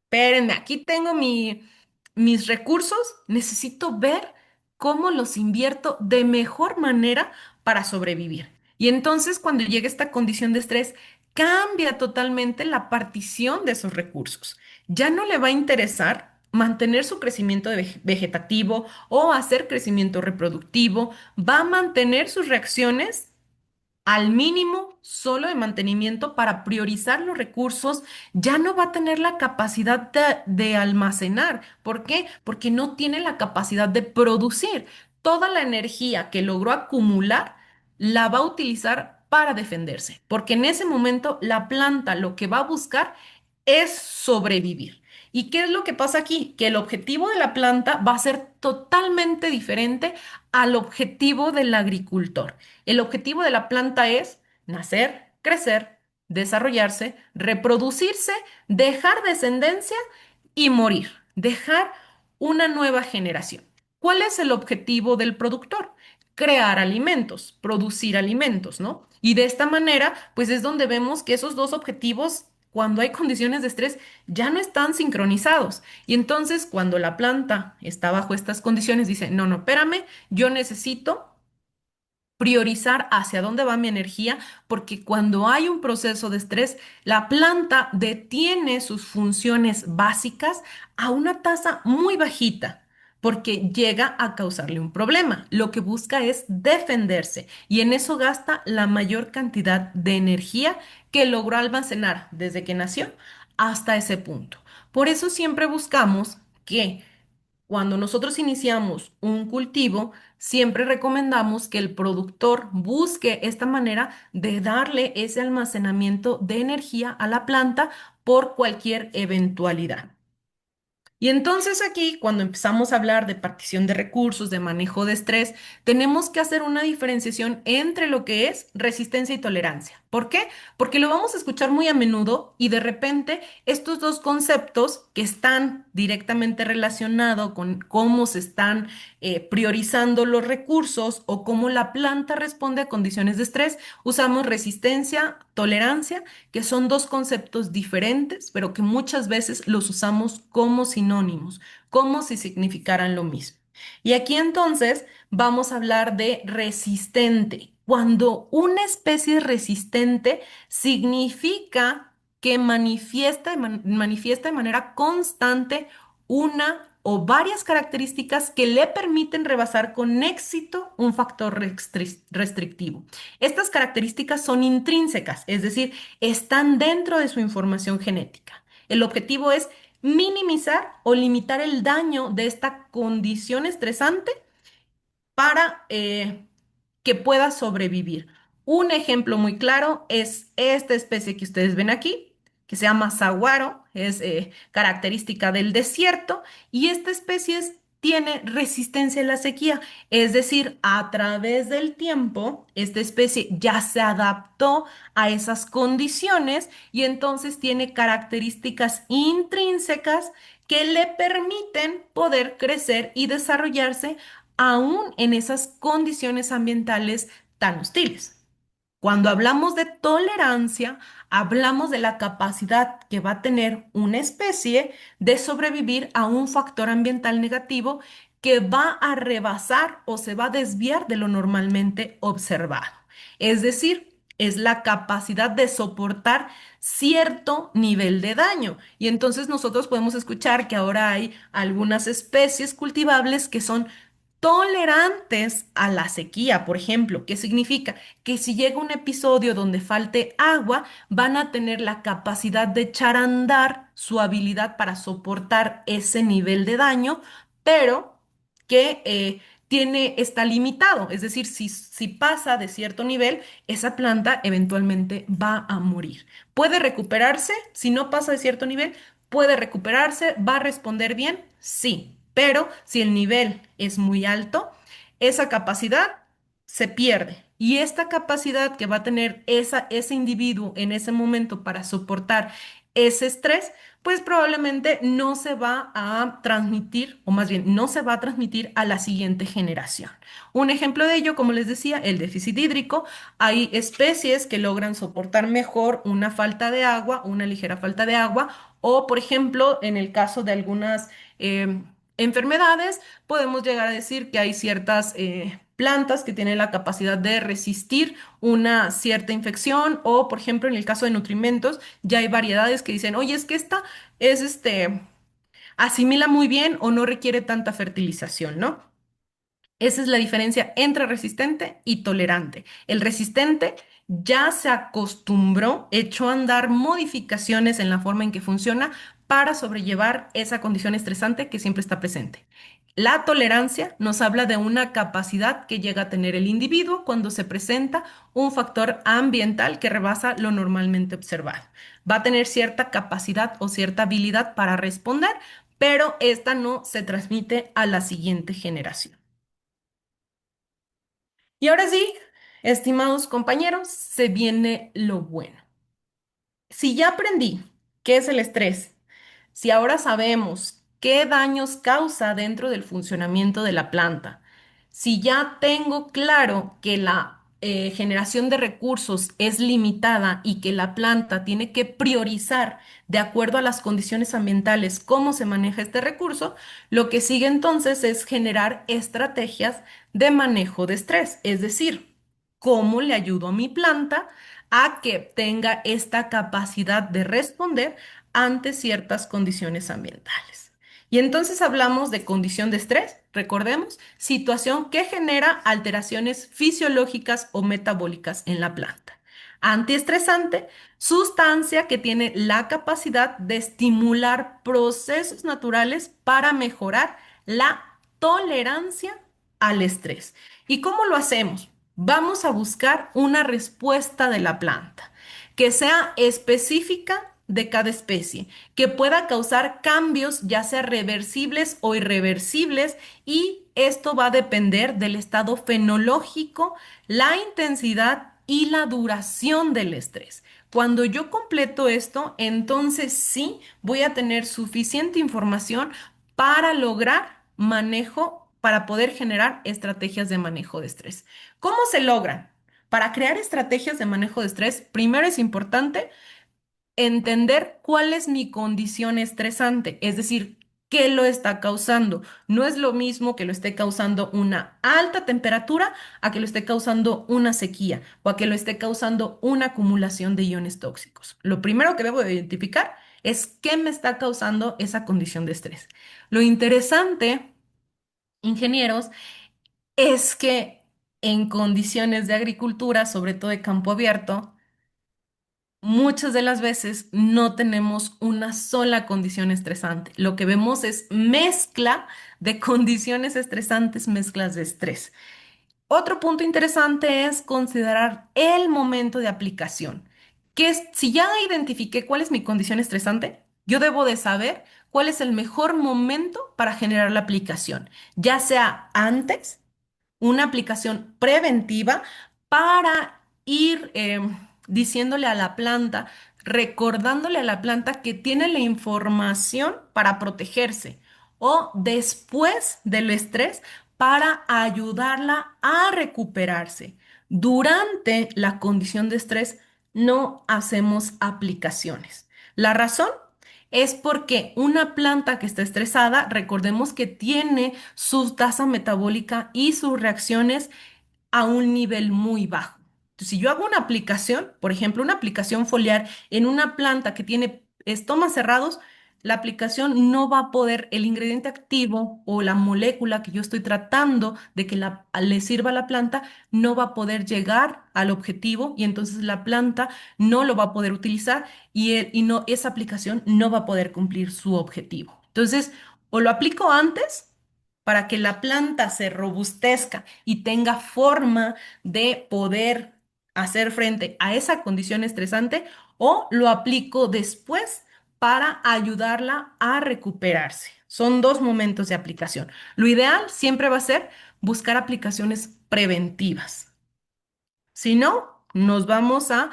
Espérenme, aquí tengo mis recursos. Necesito ver cómo los invierto de mejor manera para sobrevivir. Y entonces, cuando llega esta condición de estrés, cambia totalmente la partición de esos recursos. Ya no le va a interesar mantener su crecimiento vegetativo o hacer crecimiento reproductivo. Va a mantener sus reacciones al mínimo solo de mantenimiento para priorizar los recursos, ya no va a tener la capacidad de almacenar. ¿Por qué? Porque no tiene la capacidad de producir. Toda la energía que logró acumular la va a utilizar para defenderse, porque en ese momento la planta lo que va a buscar es sobrevivir. ¿Y qué es lo que pasa aquí? Que el objetivo de la planta va a ser totalmente diferente al objetivo del agricultor. El objetivo de la planta es nacer, crecer, desarrollarse, reproducirse, dejar descendencia y morir, dejar una nueva generación. ¿Cuál es el objetivo del productor? Crear alimentos, producir alimentos, ¿no? Y de esta manera, pues es donde vemos que esos dos objetivos, cuando hay condiciones de estrés, ya no están sincronizados. Y entonces, cuando la planta está bajo estas condiciones, dice, no, no, espérame, yo necesito priorizar hacia dónde va mi energía, porque cuando hay un proceso de estrés, la planta detiene sus funciones básicas a una tasa muy bajita, porque llega a causarle un problema. Lo que busca es defenderse y en eso gasta la mayor cantidad de energía que logró almacenar desde que nació hasta ese punto. Por eso siempre buscamos que cuando nosotros iniciamos un cultivo, siempre recomendamos que el productor busque esta manera de darle ese almacenamiento de energía a la planta por cualquier eventualidad. Y entonces aquí, cuando empezamos a hablar de partición de recursos, de manejo de estrés, tenemos que hacer una diferenciación entre lo que es resistencia y tolerancia. ¿Por qué? Porque lo vamos a escuchar muy a menudo y de repente estos dos conceptos que están directamente relacionados con cómo se están priorizando los recursos o cómo la planta responde a condiciones de estrés, usamos resistencia, tolerancia, que son dos conceptos diferentes, pero que muchas veces los usamos como sinónimos, como si significaran lo mismo. Y aquí entonces vamos a hablar de resistente. Cuando una especie es resistente, significa que manifiesta de manera constante una o varias características que le permiten rebasar con éxito un factor restrictivo. Estas características son intrínsecas, es decir, están dentro de su información genética. El objetivo es minimizar o limitar el daño de esta condición estresante para que pueda sobrevivir. Un ejemplo muy claro es esta especie que ustedes ven aquí, que se llama saguaro, es característica del desierto y esta especie tiene resistencia a la sequía, es decir, a través del tiempo, esta especie ya se adaptó a esas condiciones y entonces tiene características intrínsecas que le permiten poder crecer y desarrollarse aún en esas condiciones ambientales tan hostiles. Cuando hablamos de tolerancia, hablamos de la capacidad que va a tener una especie de sobrevivir a un factor ambiental negativo que va a rebasar o se va a desviar de lo normalmente observado. Es decir, es la capacidad de soportar cierto nivel de daño. Y entonces nosotros podemos escuchar que ahora hay algunas especies cultivables que son tolerantes a la sequía, por ejemplo. ¿Qué significa? Que si llega un episodio donde falte agua, van a tener la capacidad de echar a andar su habilidad para soportar ese nivel de daño, pero que está limitado. Es decir, si pasa de cierto nivel, esa planta eventualmente va a morir. ¿Puede recuperarse? Si no pasa de cierto nivel, puede recuperarse, va a responder bien, sí, pero si el nivel es muy alto, esa capacidad se pierde. Y esta capacidad que va a tener ese individuo en ese momento para soportar ese estrés, pues probablemente no se va a transmitir, o más bien no se va a transmitir a la siguiente generación. Un ejemplo de ello, como les decía, el déficit hídrico. Hay especies que logran soportar mejor una falta de agua, una ligera falta de agua, o por ejemplo, en el caso de algunas enfermedades, podemos llegar a decir que hay ciertas plantas que tienen la capacidad de resistir una cierta infección o, por ejemplo, en el caso de nutrimentos, ya hay variedades que dicen, oye, es que esta es asimila muy bien o no requiere tanta fertilización, ¿no? Esa es la diferencia entre resistente y tolerante. El resistente ya se acostumbró, echó a andar modificaciones en la forma en que funciona para sobrellevar esa condición estresante que siempre está presente. La tolerancia nos habla de una capacidad que llega a tener el individuo cuando se presenta un factor ambiental que rebasa lo normalmente observado. Va a tener cierta capacidad o cierta habilidad para responder, pero esta no se transmite a la siguiente generación. Y ahora sí, estimados compañeros, se viene lo bueno. Si ya aprendí qué es el estrés, si ahora sabemos qué daños causa dentro del funcionamiento de la planta, si ya tengo claro que la generación de recursos es limitada y que la planta tiene que priorizar de acuerdo a las condiciones ambientales cómo se maneja este recurso, lo que sigue entonces es generar estrategias de manejo de estrés, es decir, cómo le ayudo a mi planta a que tenga esta capacidad de responder ante ciertas condiciones ambientales. Y entonces hablamos de condición de estrés, recordemos, situación que genera alteraciones fisiológicas o metabólicas en la planta. Antiestresante, sustancia que tiene la capacidad de estimular procesos naturales para mejorar la tolerancia al estrés. ¿Y cómo lo hacemos? Vamos a buscar una respuesta de la planta que sea específica de cada especie, que pueda causar cambios ya sea reversibles o irreversibles, y esto va a depender del estado fenológico, la intensidad y la duración del estrés. Cuando yo completo esto, entonces sí voy a tener suficiente información para lograr manejo, para poder generar estrategias de manejo de estrés. ¿Cómo se logran? Para crear estrategias de manejo de estrés, primero es importante entender cuál es mi condición estresante, es decir, qué lo está causando. No es lo mismo que lo esté causando una alta temperatura a que lo esté causando una sequía o a que lo esté causando una acumulación de iones tóxicos. Lo primero que debo de identificar es qué me está causando esa condición de estrés. Lo interesante, ingenieros, es que en condiciones de agricultura, sobre todo de campo abierto, muchas de las veces no tenemos una sola condición estresante. Lo que vemos es mezcla de condiciones estresantes, mezclas de estrés. Otro punto interesante es considerar el momento de aplicación, que es, si ya identifiqué cuál es mi condición estresante, yo debo de saber cuál es el mejor momento para generar la aplicación, ya sea antes, una aplicación preventiva para ir diciéndole a la planta, recordándole a la planta que tiene la información para protegerse, o después del estrés para ayudarla a recuperarse. Durante la condición de estrés no hacemos aplicaciones. La razón es porque una planta que está estresada, recordemos que tiene su tasa metabólica y sus reacciones a un nivel muy bajo. Entonces, si yo hago una aplicación, por ejemplo, una aplicación foliar en una planta que tiene estomas cerrados, la aplicación no va a poder, el ingrediente activo o la molécula que yo estoy tratando de que le sirva a la planta, no va a poder llegar al objetivo, y entonces la planta no lo va a poder utilizar, y no, esa aplicación no va a poder cumplir su objetivo. Entonces, o lo aplico antes para que la planta se robustezca y tenga forma de poder hacer frente a esa condición estresante, o lo aplico después para ayudarla a recuperarse. Son dos momentos de aplicación. Lo ideal siempre va a ser buscar aplicaciones preventivas. Si no, nos vamos a,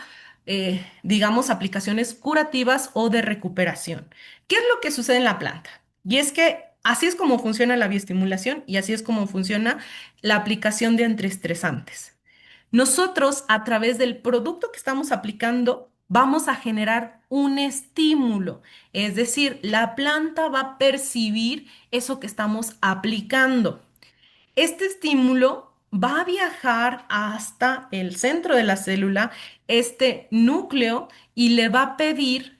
digamos, aplicaciones curativas o de recuperación. ¿Qué es lo que sucede en la planta? Y es que así es como funciona la bioestimulación y así es como funciona la aplicación de antiestresantes. Nosotros, a través del producto que estamos aplicando, vamos a generar un estímulo, es decir, la planta va a percibir eso que estamos aplicando. Este estímulo va a viajar hasta el centro de la célula, este núcleo, y le va a pedir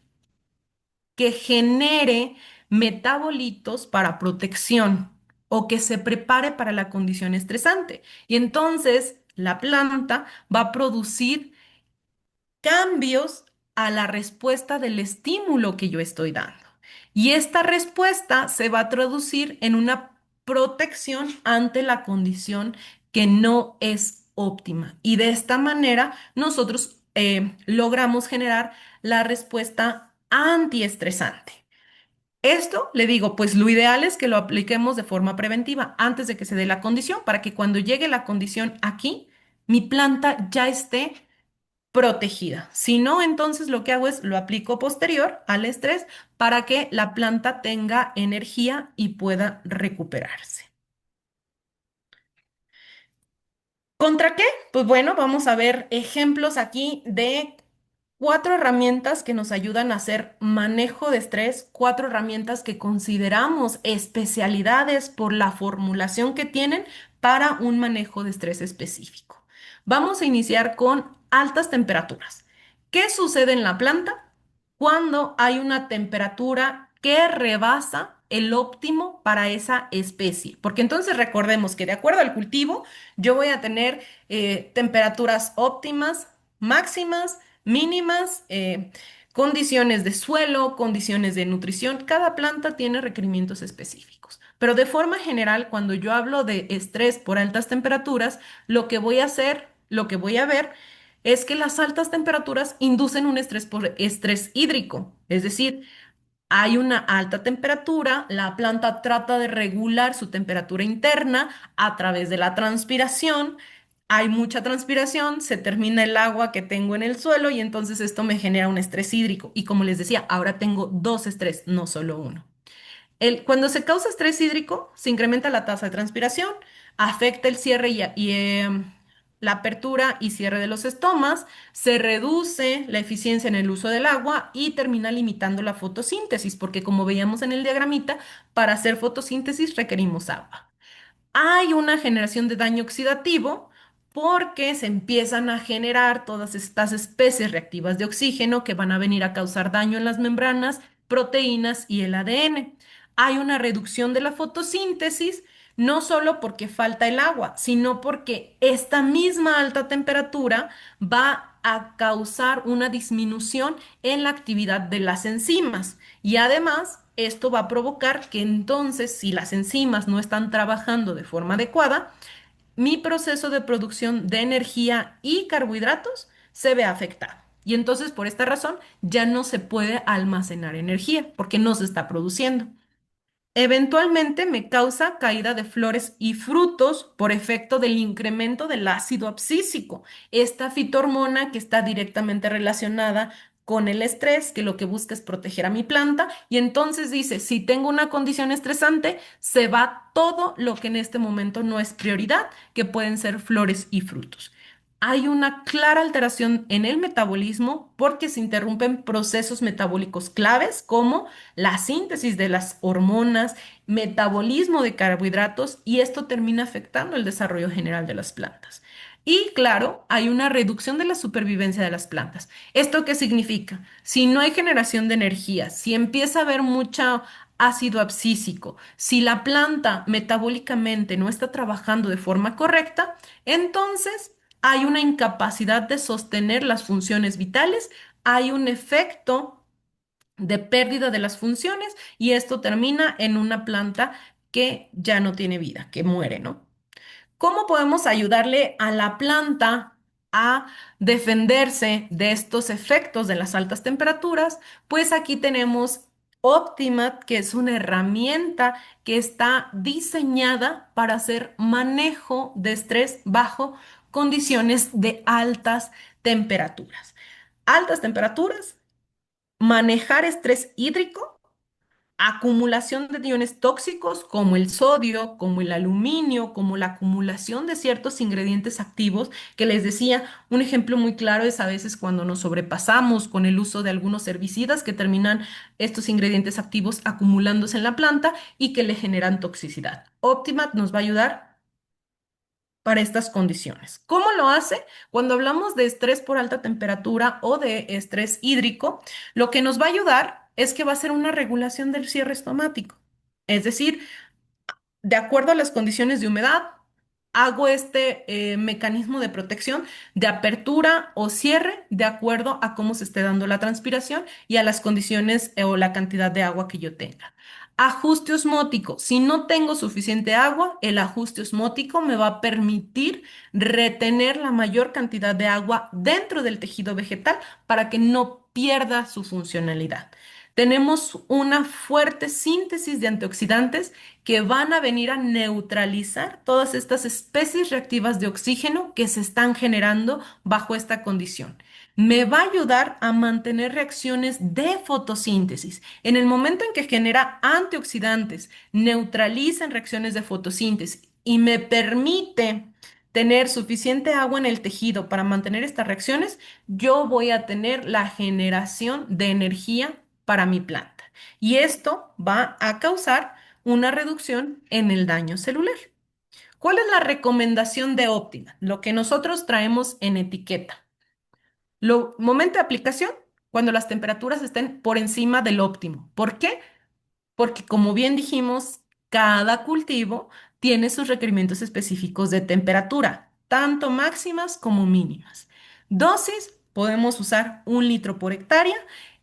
que genere metabolitos para protección o que se prepare para la condición estresante. Y entonces la planta va a producir cambios a la respuesta del estímulo que yo estoy dando. Y esta respuesta se va a traducir en una protección ante la condición que no es óptima. Y de esta manera nosotros logramos generar la respuesta antiestresante. Esto, le digo, pues lo ideal es que lo apliquemos de forma preventiva antes de que se dé la condición, para que cuando llegue la condición aquí, mi planta ya esté protegida. Si no, entonces lo que hago es lo aplico posterior al estrés para que la planta tenga energía y pueda recuperarse. ¿Contra qué? Pues bueno, vamos a ver ejemplos aquí de cuatro herramientas que nos ayudan a hacer manejo de estrés, cuatro herramientas que consideramos especialidades por la formulación que tienen para un manejo de estrés específico. Vamos a iniciar con altas temperaturas. ¿Qué sucede en la planta cuando hay una temperatura que rebasa el óptimo para esa especie? Porque entonces recordemos que de acuerdo al cultivo, yo voy a tener temperaturas óptimas, máximas, mínimas, condiciones de suelo, condiciones de nutrición. Cada planta tiene requerimientos específicos. Pero de forma general, cuando yo hablo de estrés por altas temperaturas, lo que voy a hacer, lo que voy a ver es que las altas temperaturas inducen un estrés por estrés hídrico. Es decir, hay una alta temperatura, la planta trata de regular su temperatura interna a través de la transpiración. Hay mucha transpiración, se termina el agua que tengo en el suelo y entonces esto me genera un estrés hídrico. Y como les decía, ahora tengo dos estrés, no solo uno. Cuando se causa estrés hídrico, se incrementa la tasa de transpiración, afecta el cierre la apertura y cierre de los estomas, se reduce la eficiencia en el uso del agua y termina limitando la fotosíntesis, porque como veíamos en el diagramita, para hacer fotosíntesis requerimos agua. Hay una generación de daño oxidativo porque se empiezan a generar todas estas especies reactivas de oxígeno que van a venir a causar daño en las membranas, proteínas y el ADN. Hay una reducción de la fotosíntesis, no solo porque falta el agua, sino porque esta misma alta temperatura va a causar una disminución en la actividad de las enzimas. Y además, esto va a provocar que entonces, si las enzimas no están trabajando de forma adecuada, mi proceso de producción de energía y carbohidratos se ve afectado. Y entonces, por esta razón, ya no se puede almacenar energía porque no se está produciendo. Eventualmente me causa caída de flores y frutos por efecto del incremento del ácido abscísico, esta fitohormona que está directamente relacionada con el estrés, que lo que busca es proteger a mi planta, y entonces dice, si tengo una condición estresante, se va todo lo que en este momento no es prioridad, que pueden ser flores y frutos. Hay una clara alteración en el metabolismo porque se interrumpen procesos metabólicos claves como la síntesis de las hormonas, metabolismo de carbohidratos y esto termina afectando el desarrollo general de las plantas. Y claro, hay una reducción de la supervivencia de las plantas. ¿Esto qué significa? Si no hay generación de energía, si empieza a haber mucho ácido abscísico, si la planta metabólicamente no está trabajando de forma correcta, entonces hay una incapacidad de sostener las funciones vitales, hay un efecto de pérdida de las funciones y esto termina en una planta que ya no tiene vida, que muere, ¿no? ¿Cómo podemos ayudarle a la planta a defenderse de estos efectos de las altas temperaturas? Pues aquí tenemos Optimat, que es una herramienta que está diseñada para hacer manejo de estrés bajo condiciones de altas temperaturas. Altas temperaturas, manejar estrés hídrico, acumulación de iones tóxicos como el sodio, como el aluminio, como la acumulación de ciertos ingredientes activos, que les decía, un ejemplo muy claro es a veces cuando nos sobrepasamos con el uso de algunos herbicidas que terminan estos ingredientes activos acumulándose en la planta y que le generan toxicidad. Optimat nos va a ayudar para estas condiciones. ¿Cómo lo hace? Cuando hablamos de estrés por alta temperatura o de estrés hídrico, lo que nos va a ayudar es que va a ser una regulación del cierre estomático. Es decir, de acuerdo a las condiciones de humedad, hago este mecanismo de protección de apertura o cierre de acuerdo a cómo se esté dando la transpiración y a las condiciones o la cantidad de agua que yo tenga. Ajuste osmótico. Si no tengo suficiente agua, el ajuste osmótico me va a permitir retener la mayor cantidad de agua dentro del tejido vegetal para que no pierda su funcionalidad. Tenemos una fuerte síntesis de antioxidantes que van a venir a neutralizar todas estas especies reactivas de oxígeno que se están generando bajo esta condición. Me va a ayudar a mantener reacciones de fotosíntesis. En el momento en que genera antioxidantes, neutralizan reacciones de fotosíntesis y me permite tener suficiente agua en el tejido para mantener estas reacciones, yo voy a tener la generación de energía para mi planta. Y esto va a causar una reducción en el daño celular. ¿Cuál es la recomendación de Optima? Lo que nosotros traemos en etiqueta. Momento de aplicación, cuando las temperaturas estén por encima del óptimo. ¿Por qué? Porque como bien dijimos, cada cultivo tiene sus requerimientos específicos de temperatura, tanto máximas como mínimas. Dosis, podemos usar 1 litro por hectárea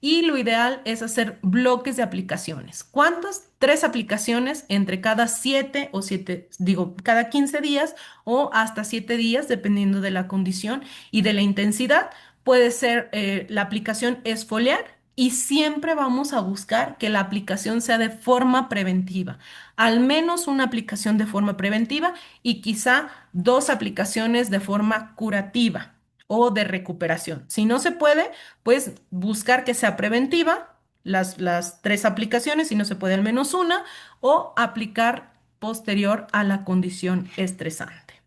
y lo ideal es hacer bloques de aplicaciones. ¿Cuántas? 3 aplicaciones entre cada 7 o 7, digo, cada 15 días o hasta 7 días, dependiendo de la condición y de la intensidad. Puede ser la aplicación esfoliar y siempre vamos a buscar que la aplicación sea de forma preventiva. Al menos una aplicación de forma preventiva y quizá 2 aplicaciones de forma curativa o de recuperación. Si no se puede, pues buscar que sea preventiva, las 3 aplicaciones, si no se puede al menos una, o aplicar posterior a la condición estresante.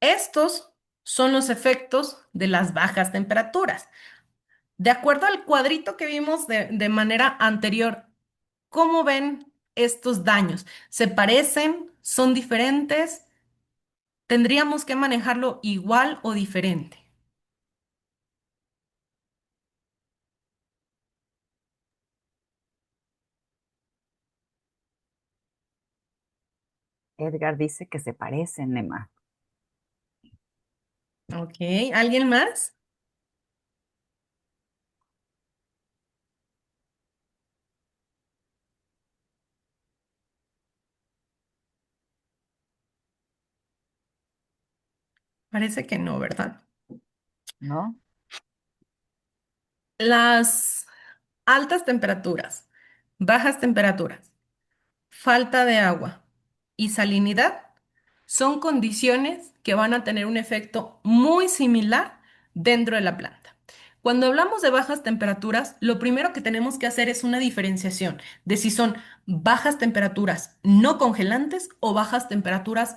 Estos son los efectos de las bajas temperaturas. De acuerdo al cuadrito que vimos de manera anterior, ¿cómo ven estos daños? ¿Se parecen? ¿Son diferentes? ¿Tendríamos que manejarlo igual o diferente? Edgar dice que se parecen, Emma. Ok, ¿alguien más? Parece que no, ¿verdad? ¿No? Las altas temperaturas, bajas temperaturas, falta de agua y salinidad son condiciones que van a tener un efecto muy similar dentro de la planta. Cuando hablamos de bajas temperaturas, lo primero que tenemos que hacer es una diferenciación de si son bajas temperaturas no congelantes o bajas temperaturas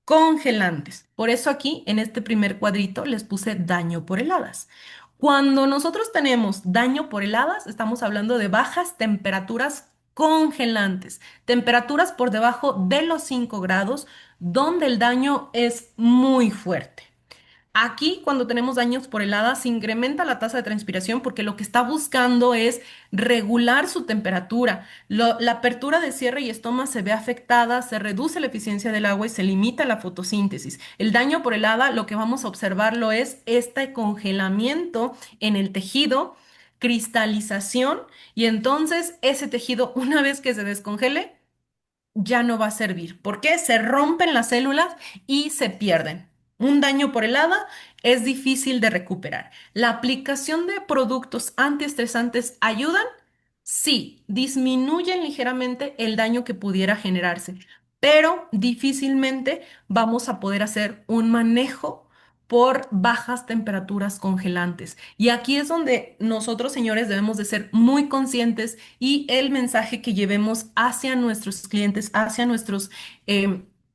congelantes. Por eso aquí en este primer cuadrito les puse daño por heladas. Cuando nosotros tenemos daño por heladas, estamos hablando de bajas temperaturas congelantes, temperaturas por debajo de los 5 grados, donde el daño es muy fuerte. Aquí, cuando tenemos daños por helada, se incrementa la tasa de transpiración porque lo que está buscando es regular su temperatura. La apertura de cierre y estoma se ve afectada, se reduce la eficiencia del agua y se limita la fotosíntesis. El daño por helada, lo que vamos a observarlo es este congelamiento en el tejido, cristalización, y entonces ese tejido, una vez que se descongele, ya no va a servir. ¿Por qué? Se rompen las células y se pierden. Un daño por helada es difícil de recuperar. ¿La aplicación de productos antiestresantes ayudan? Sí, disminuyen ligeramente el daño que pudiera generarse, pero difícilmente vamos a poder hacer un manejo por bajas temperaturas congelantes. Y aquí es donde nosotros, señores, debemos de ser muy conscientes y el mensaje que llevemos hacia nuestros clientes, hacia nuestros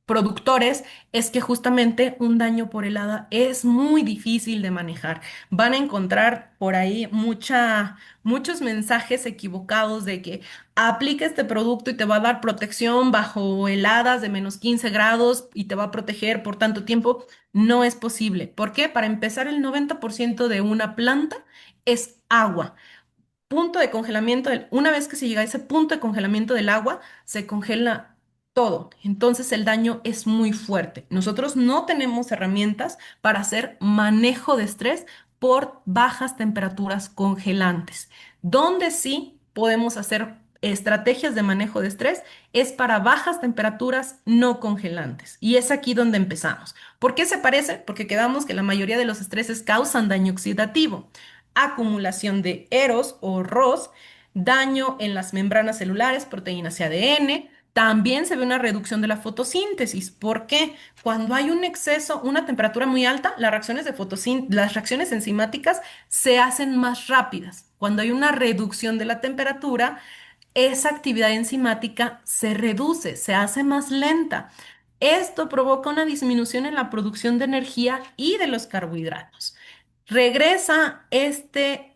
productores, es que justamente un daño por helada es muy difícil de manejar. Van a encontrar por ahí muchos mensajes equivocados de que aplica este producto y te va a dar protección bajo heladas de -15 grados y te va a proteger por tanto tiempo. No es posible. ¿Por qué? Para empezar, el 90% de una planta es agua. Punto de congelamiento, una vez que se llega a ese punto de congelamiento del agua, se congela todo. Entonces el daño es muy fuerte. Nosotros no tenemos herramientas para hacer manejo de estrés por bajas temperaturas congelantes. Donde sí podemos hacer estrategias de manejo de estrés es para bajas temperaturas no congelantes. Y es aquí donde empezamos. ¿Por qué se parece? Porque quedamos que la mayoría de los estreses causan daño oxidativo, acumulación de Eros o ROS, daño en las membranas celulares, proteínas y ADN. También se ve una reducción de la fotosíntesis. ¿Por qué? Cuando hay un exceso, una temperatura muy alta, las reacciones enzimáticas se hacen más rápidas. Cuando hay una reducción de la temperatura, esa actividad enzimática se reduce, se hace más lenta. Esto provoca una disminución en la producción de energía y de los carbohidratos. Regresa este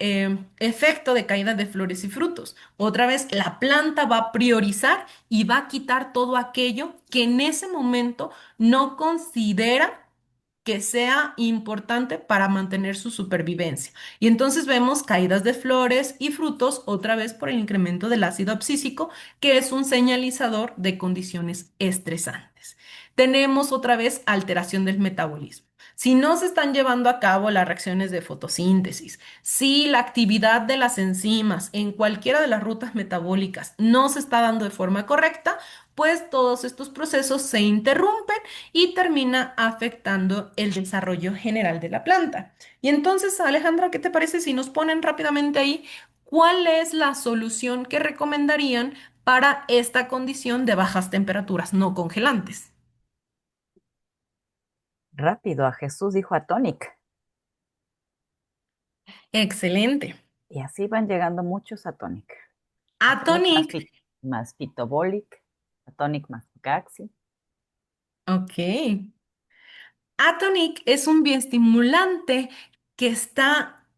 efecto de caída de flores y frutos. Otra vez, la planta va a priorizar y va a quitar todo aquello que en ese momento no considera que sea importante para mantener su supervivencia. Y entonces vemos caídas de flores y frutos otra vez por el incremento del ácido abscísico, que es un señalizador de condiciones estresantes. Tenemos otra vez alteración del metabolismo. Si no se están llevando a cabo las reacciones de fotosíntesis, si la actividad de las enzimas en cualquiera de las rutas metabólicas no se está dando de forma correcta, pues todos estos procesos se interrumpen y termina afectando el desarrollo general de la planta. Y entonces, Alejandra, ¿qué te parece si nos ponen rápidamente ahí cuál es la solución que recomendarían para esta condición de bajas temperaturas no congelantes? Rápido, a Jesús dijo Atonic. Excelente. Y así van llegando muchos Atonic. Atonic. Más Pitobolic, Atonic más Gaxi. Ok. Atonic es un bioestimulante que está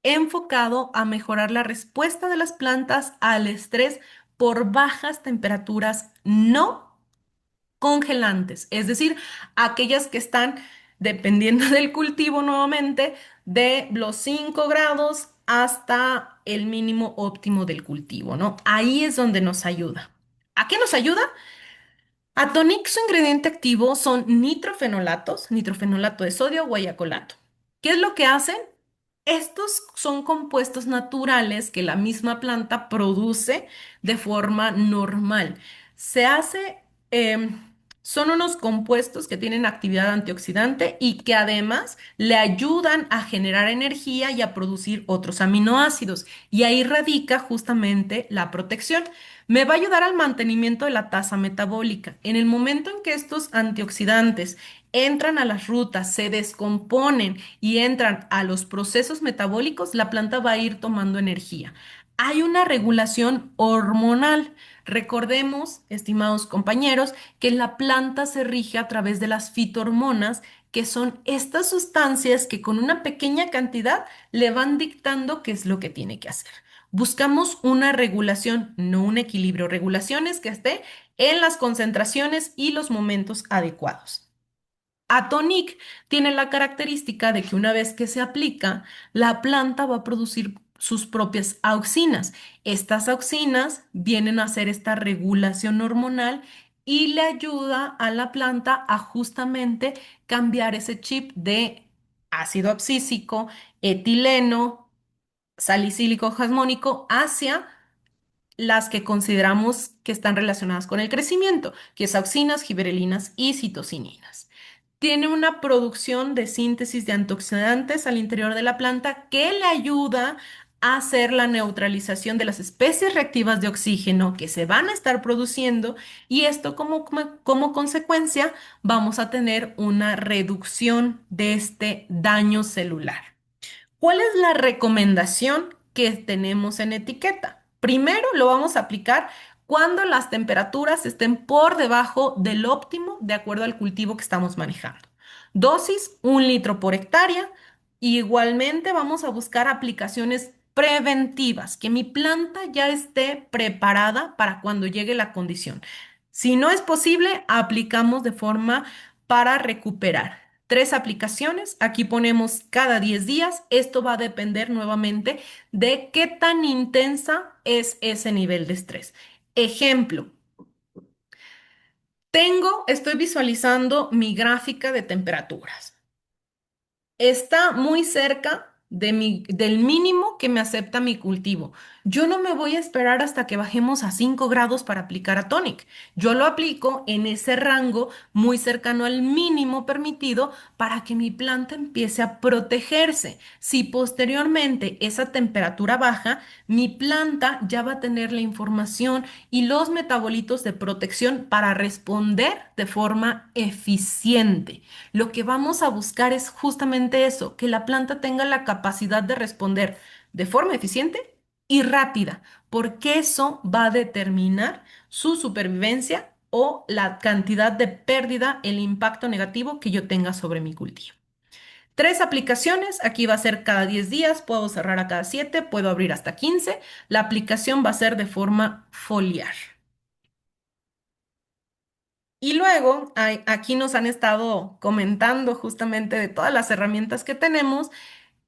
enfocado a mejorar la respuesta de las plantas al estrés por bajas temperaturas no congelantes, es decir, aquellas que están, dependiendo del cultivo nuevamente, de los 5 grados hasta el mínimo óptimo del cultivo, ¿no? Ahí es donde nos ayuda. ¿A qué nos ayuda? Atonic, su ingrediente activo son nitrofenolatos, nitrofenolato de sodio, guayacolato. ¿Qué es lo que hacen? Estos son compuestos naturales que la misma planta produce de forma normal. Se hace, em, son unos compuestos que tienen actividad antioxidante y que además le ayudan a generar energía y a producir otros aminoácidos. Y ahí radica justamente la protección. Me va a ayudar al mantenimiento de la tasa metabólica. En el momento en que estos antioxidantes entran a las rutas, se descomponen y entran a los procesos metabólicos, la planta va a ir tomando energía. Hay una regulación hormonal. Recordemos, estimados compañeros, que la planta se rige a través de las fitohormonas, que son estas sustancias que con una pequeña cantidad le van dictando qué es lo que tiene que hacer. Buscamos una regulación, no un equilibrio. Regulaciones que esté en las concentraciones y los momentos adecuados. Atonic tiene la característica de que una vez que se aplica, la planta va a producir sus propias auxinas. Estas auxinas vienen a hacer esta regulación hormonal y le ayuda a la planta a justamente cambiar ese chip de ácido abscísico, etileno, salicílico jasmónico hacia las que consideramos que están relacionadas con el crecimiento, que es auxinas, giberelinas y citocininas. Tiene una producción de síntesis de antioxidantes al interior de la planta que le ayuda a hacer la neutralización de las especies reactivas de oxígeno que se van a estar produciendo y esto como consecuencia vamos a tener una reducción de este daño celular. ¿Cuál es la recomendación que tenemos en etiqueta? Primero lo vamos a aplicar cuando las temperaturas estén por debajo del óptimo de acuerdo al cultivo que estamos manejando. Dosis, 1 litro por hectárea. Igualmente vamos a buscar aplicaciones preventivas, que mi planta ya esté preparada para cuando llegue la condición. Si no es posible, aplicamos de forma para recuperar. 3 aplicaciones, aquí ponemos cada 10 días. Esto va a depender nuevamente de qué tan intensa es ese nivel de estrés. Ejemplo, estoy visualizando mi gráfica de temperaturas. Está muy cerca del mínimo que me acepta mi cultivo. Yo no me voy a esperar hasta que bajemos a 5 grados para aplicar Atonic. Yo lo aplico en ese rango muy cercano al mínimo permitido para que mi planta empiece a protegerse. Si posteriormente esa temperatura baja, mi planta ya va a tener la información y los metabolitos de protección para responder de forma eficiente. Lo que vamos a buscar es justamente eso, que la planta tenga la capacidad de responder de forma eficiente y rápida, porque eso va a determinar su supervivencia o la cantidad de pérdida, el impacto negativo que yo tenga sobre mi cultivo. 3 aplicaciones, aquí va a ser cada 10 días, puedo cerrar a cada 7, puedo abrir hasta 15. La aplicación va a ser de forma foliar. Y luego, aquí nos han estado comentando justamente de todas las herramientas que tenemos.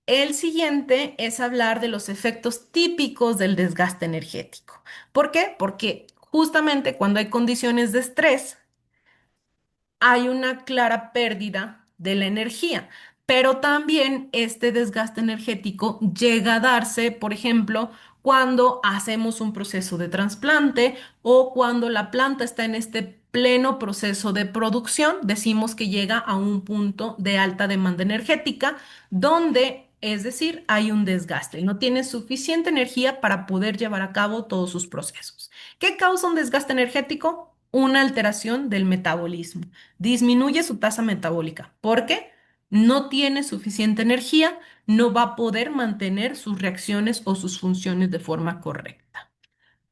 El siguiente es hablar de los efectos típicos del desgaste energético. ¿Por qué? Porque justamente cuando hay condiciones de estrés, hay una clara pérdida de la energía. Pero también este desgaste energético llega a darse, por ejemplo, cuando hacemos un proceso de trasplante o cuando la planta está en este pleno proceso de producción, decimos que llega a un punto de alta demanda energética, donde, es decir, hay un desgaste, no tiene suficiente energía para poder llevar a cabo todos sus procesos. ¿Qué causa un desgaste energético? Una alteración del metabolismo. Disminuye su tasa metabólica. ¿Por qué? No tiene suficiente energía, no va a poder mantener sus reacciones o sus funciones de forma correcta.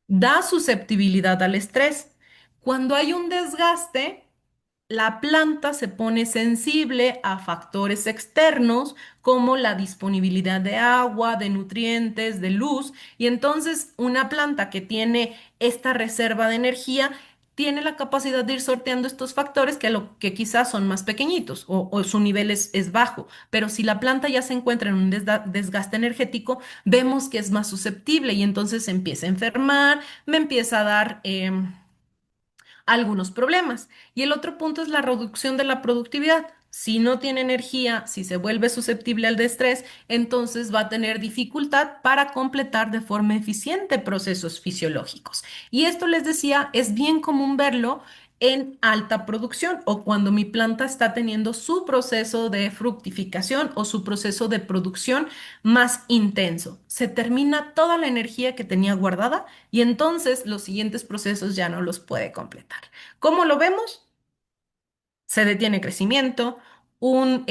Da susceptibilidad al estrés. Cuando hay un desgaste, la planta se pone sensible a factores externos como la disponibilidad de agua, de nutrientes, de luz, y entonces una planta que tiene esta reserva de energía tiene la capacidad de ir sorteando estos factores que quizás son más pequeñitos o su nivel es bajo, pero si la planta ya se encuentra en un desgaste energético, vemos que es más susceptible y entonces se empieza a enfermar, me empieza a dar algunos problemas. Y el otro punto es la reducción de la productividad. Si no tiene energía, si se vuelve susceptible al estrés, entonces va a tener dificultad para completar de forma eficiente procesos fisiológicos. Y esto les decía, es bien común verlo en alta producción o cuando mi planta está teniendo su proceso de fructificación o su proceso de producción más intenso. Se termina toda la energía que tenía guardada y entonces los siguientes procesos ya no los puede completar. ¿Cómo lo vemos? Se detiene crecimiento, un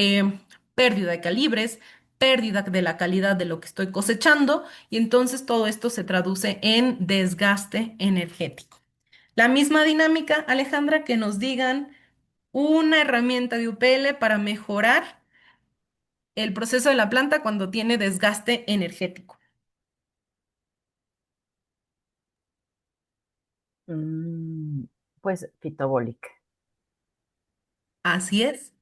pérdida de calibres, pérdida de la calidad de lo que estoy cosechando y entonces todo esto se traduce en desgaste energético. La misma dinámica, Alejandra, que nos digan una herramienta de UPL para mejorar el proceso de la planta cuando tiene desgaste energético. Mm, pues Fitobolic. Así es.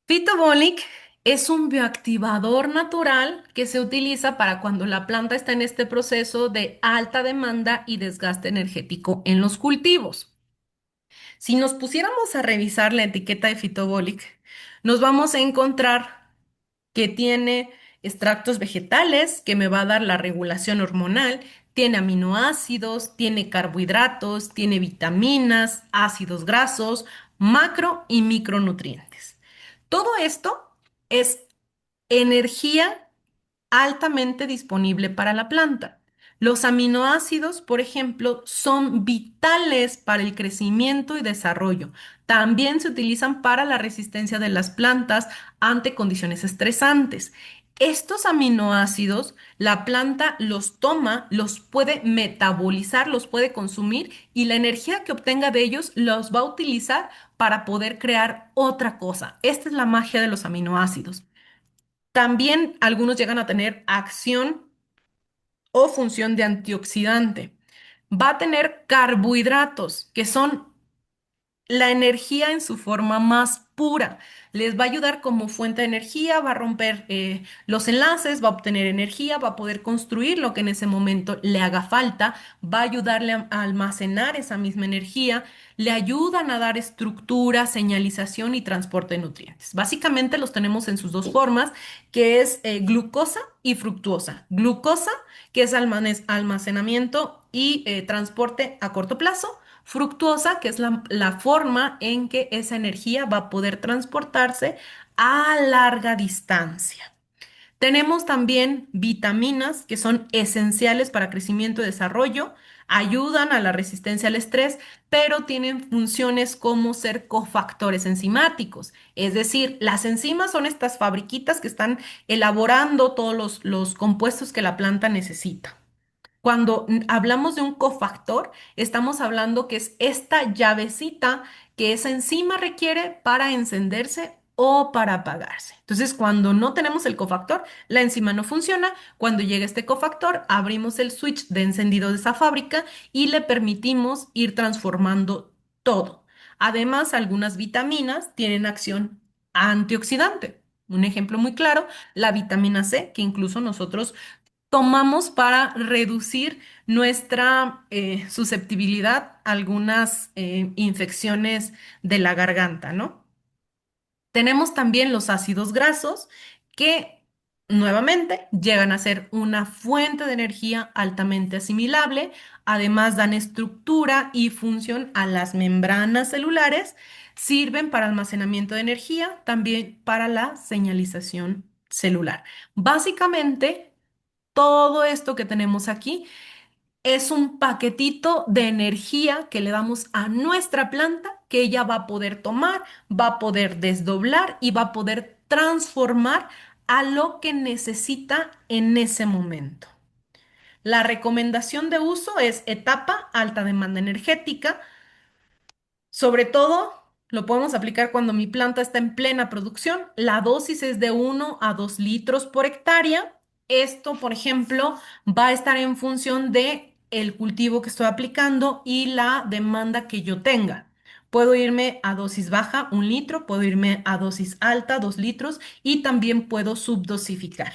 Phytobolic es un bioactivador natural que se utiliza para cuando la planta está en este proceso de alta demanda y desgaste energético en los cultivos. Si nos pusiéramos a revisar la etiqueta de Phytobolic, nos vamos a encontrar que tiene extractos vegetales, que me va a dar la regulación hormonal, tiene aminoácidos, tiene carbohidratos, tiene vitaminas, ácidos grasos, macro y micronutrientes. Todo esto es energía altamente disponible para la planta. Los aminoácidos, por ejemplo, son vitales para el crecimiento y desarrollo. También se utilizan para la resistencia de las plantas ante condiciones estresantes. Estos aminoácidos, la planta los toma, los puede metabolizar, los puede consumir y la energía que obtenga de ellos los va a utilizar para poder crear otra cosa. Esta es la magia de los aminoácidos. También algunos llegan a tener acción o función de antioxidante. Va a tener carbohidratos, que son la energía en su forma más pura. Les va a ayudar como fuente de energía, va a romper los enlaces, va a obtener energía, va a poder construir lo que en ese momento le haga falta, va a ayudarle a almacenar esa misma energía, le ayudan a dar estructura, señalización y transporte de nutrientes. Básicamente los tenemos en sus dos formas, que es glucosa y fructuosa. Glucosa, que es almacenamiento y transporte a corto plazo. Fructuosa, que es la forma en que esa energía va a poder transportarse a larga distancia. Tenemos también vitaminas que son esenciales para crecimiento y desarrollo, ayudan a la resistencia al estrés, pero tienen funciones como ser cofactores enzimáticos. Es decir, las enzimas son estas fabriquitas que están elaborando todos los compuestos que la planta necesita. Cuando hablamos de un cofactor, estamos hablando que es esta llavecita que esa enzima requiere para encenderse o para apagarse. Entonces, cuando no tenemos el cofactor, la enzima no funciona. Cuando llega este cofactor, abrimos el switch de encendido de esa fábrica y le permitimos ir transformando todo. Además, algunas vitaminas tienen acción antioxidante. Un ejemplo muy claro, la vitamina C, que incluso nosotros tomamos para reducir nuestra susceptibilidad a algunas infecciones de la garganta, ¿no? Tenemos también los ácidos grasos que nuevamente llegan a ser una fuente de energía altamente asimilable. Además dan estructura y función a las membranas celulares, sirven para almacenamiento de energía, también para la señalización celular. Básicamente, todo esto que tenemos aquí es un paquetito de energía que le damos a nuestra planta que ella va a poder tomar, va a poder desdoblar y va a poder transformar a lo que necesita en ese momento. La recomendación de uso es etapa alta demanda energética. Sobre todo, lo podemos aplicar cuando mi planta está en plena producción. La dosis es de 1 a 2 litros por hectárea. Esto, por ejemplo, va a estar en función de el cultivo que estoy aplicando y la demanda que yo tenga. Puedo irme a dosis baja, 1 litro, puedo irme a dosis alta, 2 litros, y también puedo subdosificar.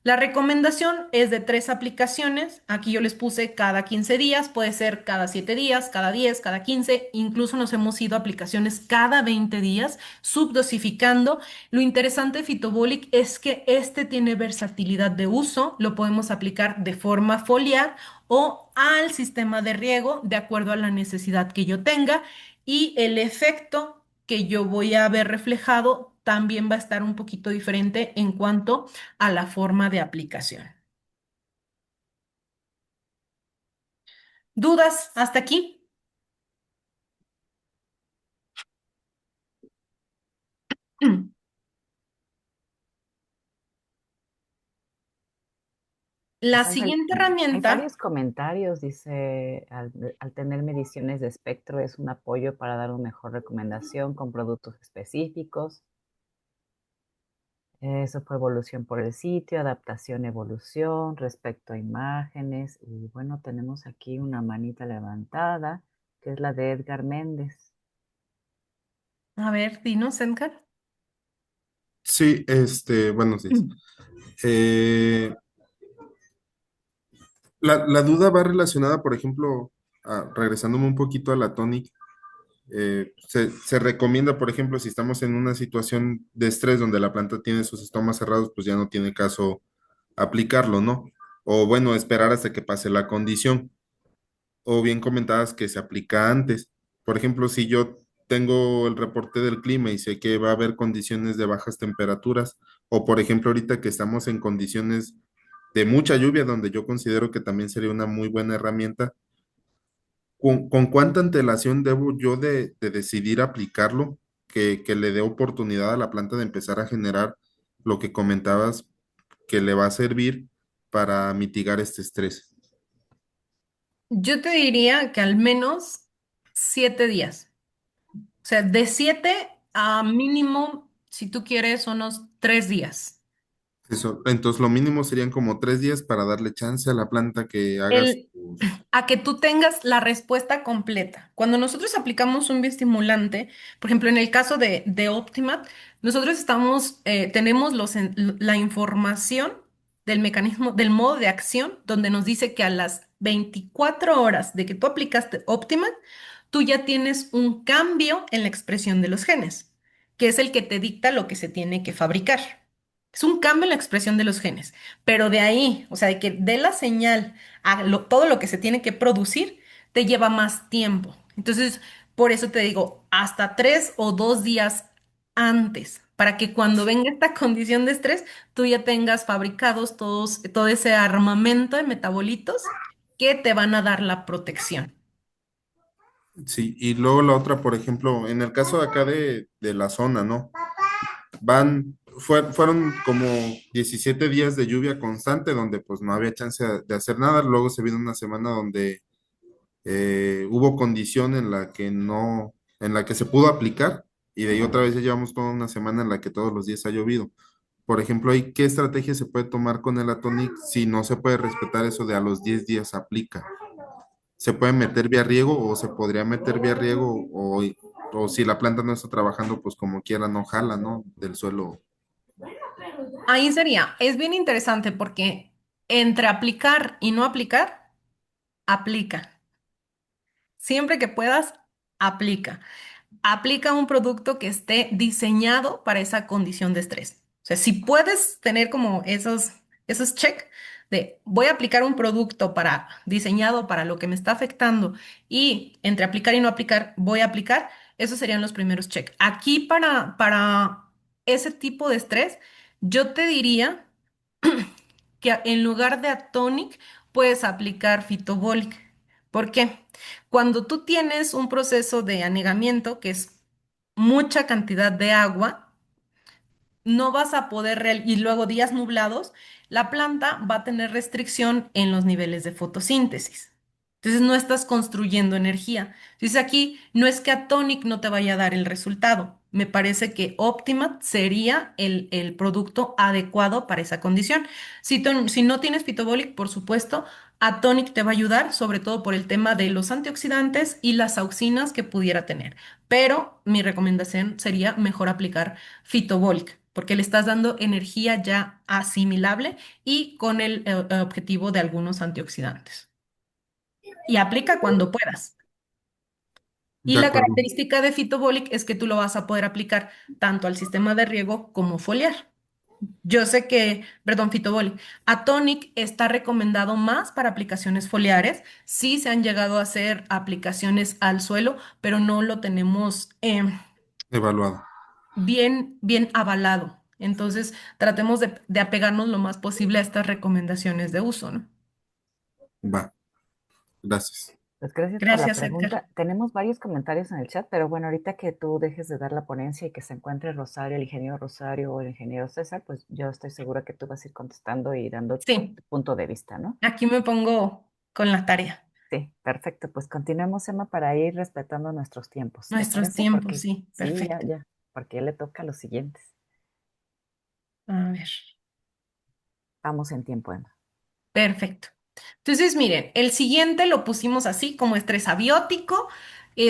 La recomendación es de 3 aplicaciones. Aquí yo les puse cada 15 días, puede ser cada 7 días, cada 10, cada 15. Incluso nos hemos ido a aplicaciones cada 20 días, subdosificando. Lo interesante de Phytobolic es que este tiene versatilidad de uso. Lo podemos aplicar de forma foliar o al sistema de riego, de acuerdo a la necesidad que yo tenga. Y el efecto que yo voy a ver reflejado también va a estar un poquito diferente en cuanto a la forma de aplicación. ¿Dudas hasta aquí? La Pues siguiente hay herramienta, varios comentarios, dice, al tener mediciones de espectro es un apoyo para dar una mejor recomendación con productos específicos. Eso fue evolución por el sitio, adaptación, evolución, respecto a imágenes. Y bueno, tenemos aquí una manita levantada, que es la de Edgar Méndez. a ver, dinos, Edgar. Sí, buenos días. Eh, la duda va relacionada, por ejemplo, regresándome un poquito a la tonic, se recomienda, por ejemplo, si estamos en una situación de estrés donde la planta tiene sus estomas cerrados, pues ya no tiene caso aplicarlo, ¿no? O bueno, esperar hasta que pase la condición. O bien comentadas que se aplica antes. Por ejemplo, si yo tengo el reporte del clima y sé que va a haber condiciones de bajas temperaturas, o por ejemplo, ahorita que estamos en condiciones de mucha lluvia, donde yo considero que también sería una muy buena herramienta, ¿con cuánta antelación debo yo de decidir aplicarlo? Que le dé oportunidad a la planta de empezar a generar lo que comentabas que le va a servir para mitigar este estrés. Yo te diría que al menos 7 días. O sea, de 7 a mínimo, si tú quieres, unos 3 días. Eso, entonces lo mínimo serían como 3 días para darle chance a la planta que haga El, sus... a que tú tengas la respuesta completa. Cuando nosotros aplicamos un bioestimulante, por ejemplo, en el caso de Optimat, nosotros tenemos la información del mecanismo, del modo de acción, donde nos dice que a las 24 horas de que tú aplicaste Optimat, tú ya tienes un cambio en la expresión de los genes, que es el que te dicta lo que se tiene que fabricar. Es un cambio en la expresión de los genes, pero de ahí, o sea, de que dé la señal a todo lo que se tiene que producir, te lleva más tiempo. Entonces, por eso te digo, hasta 3 o 2 días antes, para que cuando venga esta condición de estrés, tú ya tengas fabricados todo ese armamento de metabolitos que te van a dar la protección. Sí, y luego la otra, por ejemplo, en el caso de acá de la zona, ¿no? Fueron como 17 días de lluvia constante donde pues no había chance de hacer nada. Luego se vino una semana donde hubo condición en la que no, en la que se pudo aplicar y de ahí otra vez ya llevamos toda una semana en la que todos los días ha llovido. Por ejemplo, ¿ahí qué estrategia se puede tomar con el Atonic si no se puede respetar eso de a los 10 días aplica? ¿Se puede meter vía riego o se podría meter vía riego o si la planta no está trabajando, pues como quiera, no jala, ¿no? Del suelo. Ahí sería, es bien interesante porque entre aplicar y no aplicar, aplica. Siempre que puedas, aplica. aplica un producto que esté diseñado para esa condición de estrés. O sea, si puedes tener como esos check de voy a aplicar un producto para diseñado para lo que me está afectando y entre aplicar y no aplicar, voy a aplicar, esos serían los primeros check. Aquí para ese tipo de estrés, yo te diría que en lugar de Atonic puedes aplicar Fitobolic. ¿Por qué? Cuando tú tienes un proceso de anegamiento, que es mucha cantidad de agua, no vas a poder, y luego días nublados, la planta va a tener restricción en los niveles de fotosíntesis. Entonces no estás construyendo energía. Entonces aquí no es que Atonic no te vaya a dar el resultado. Me parece que Optimat sería el producto adecuado para esa condición. Si no tienes Phytobolic, por supuesto, Atonic te va a ayudar, sobre todo por el tema de los antioxidantes y las auxinas que pudiera tener. Pero mi recomendación sería mejor aplicar Phytobolic, porque le estás dando energía ya asimilable y con el objetivo de algunos antioxidantes. Y aplica cuando puedas. Y De la acuerdo. característica de Phytobolic es que tú lo vas a poder aplicar tanto al sistema de riego como foliar. Yo sé que, perdón, Phytobolic, Atonic está recomendado más para aplicaciones foliares. Sí se han llegado a hacer aplicaciones al suelo, pero no lo tenemos Evaluado. bien avalado. Entonces, tratemos de apegarnos lo más posible a estas recomendaciones de uso, ¿no? Va. Gracias. Pues gracias por la Gracias, Edgar. pregunta. Tenemos varios comentarios en el chat, pero bueno, ahorita que tú dejes de dar la ponencia y que se encuentre Rosario, el ingeniero Rosario o el ingeniero César, pues yo estoy segura que tú vas a ir contestando y dando Sí, tu punto de vista, ¿no? aquí me pongo con la tarea. Sí, perfecto. Pues continuemos, Emma, para ir respetando nuestros tiempos. ¿Te Nuestros parece? tiempos, Porque sí, sí, perfecto. porque ya le toca a los siguientes. A ver, Vamos en tiempo, Emma. perfecto. Entonces, miren, el siguiente lo pusimos así como estrés abiótico,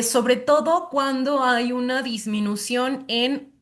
sobre todo cuando hay una disminución en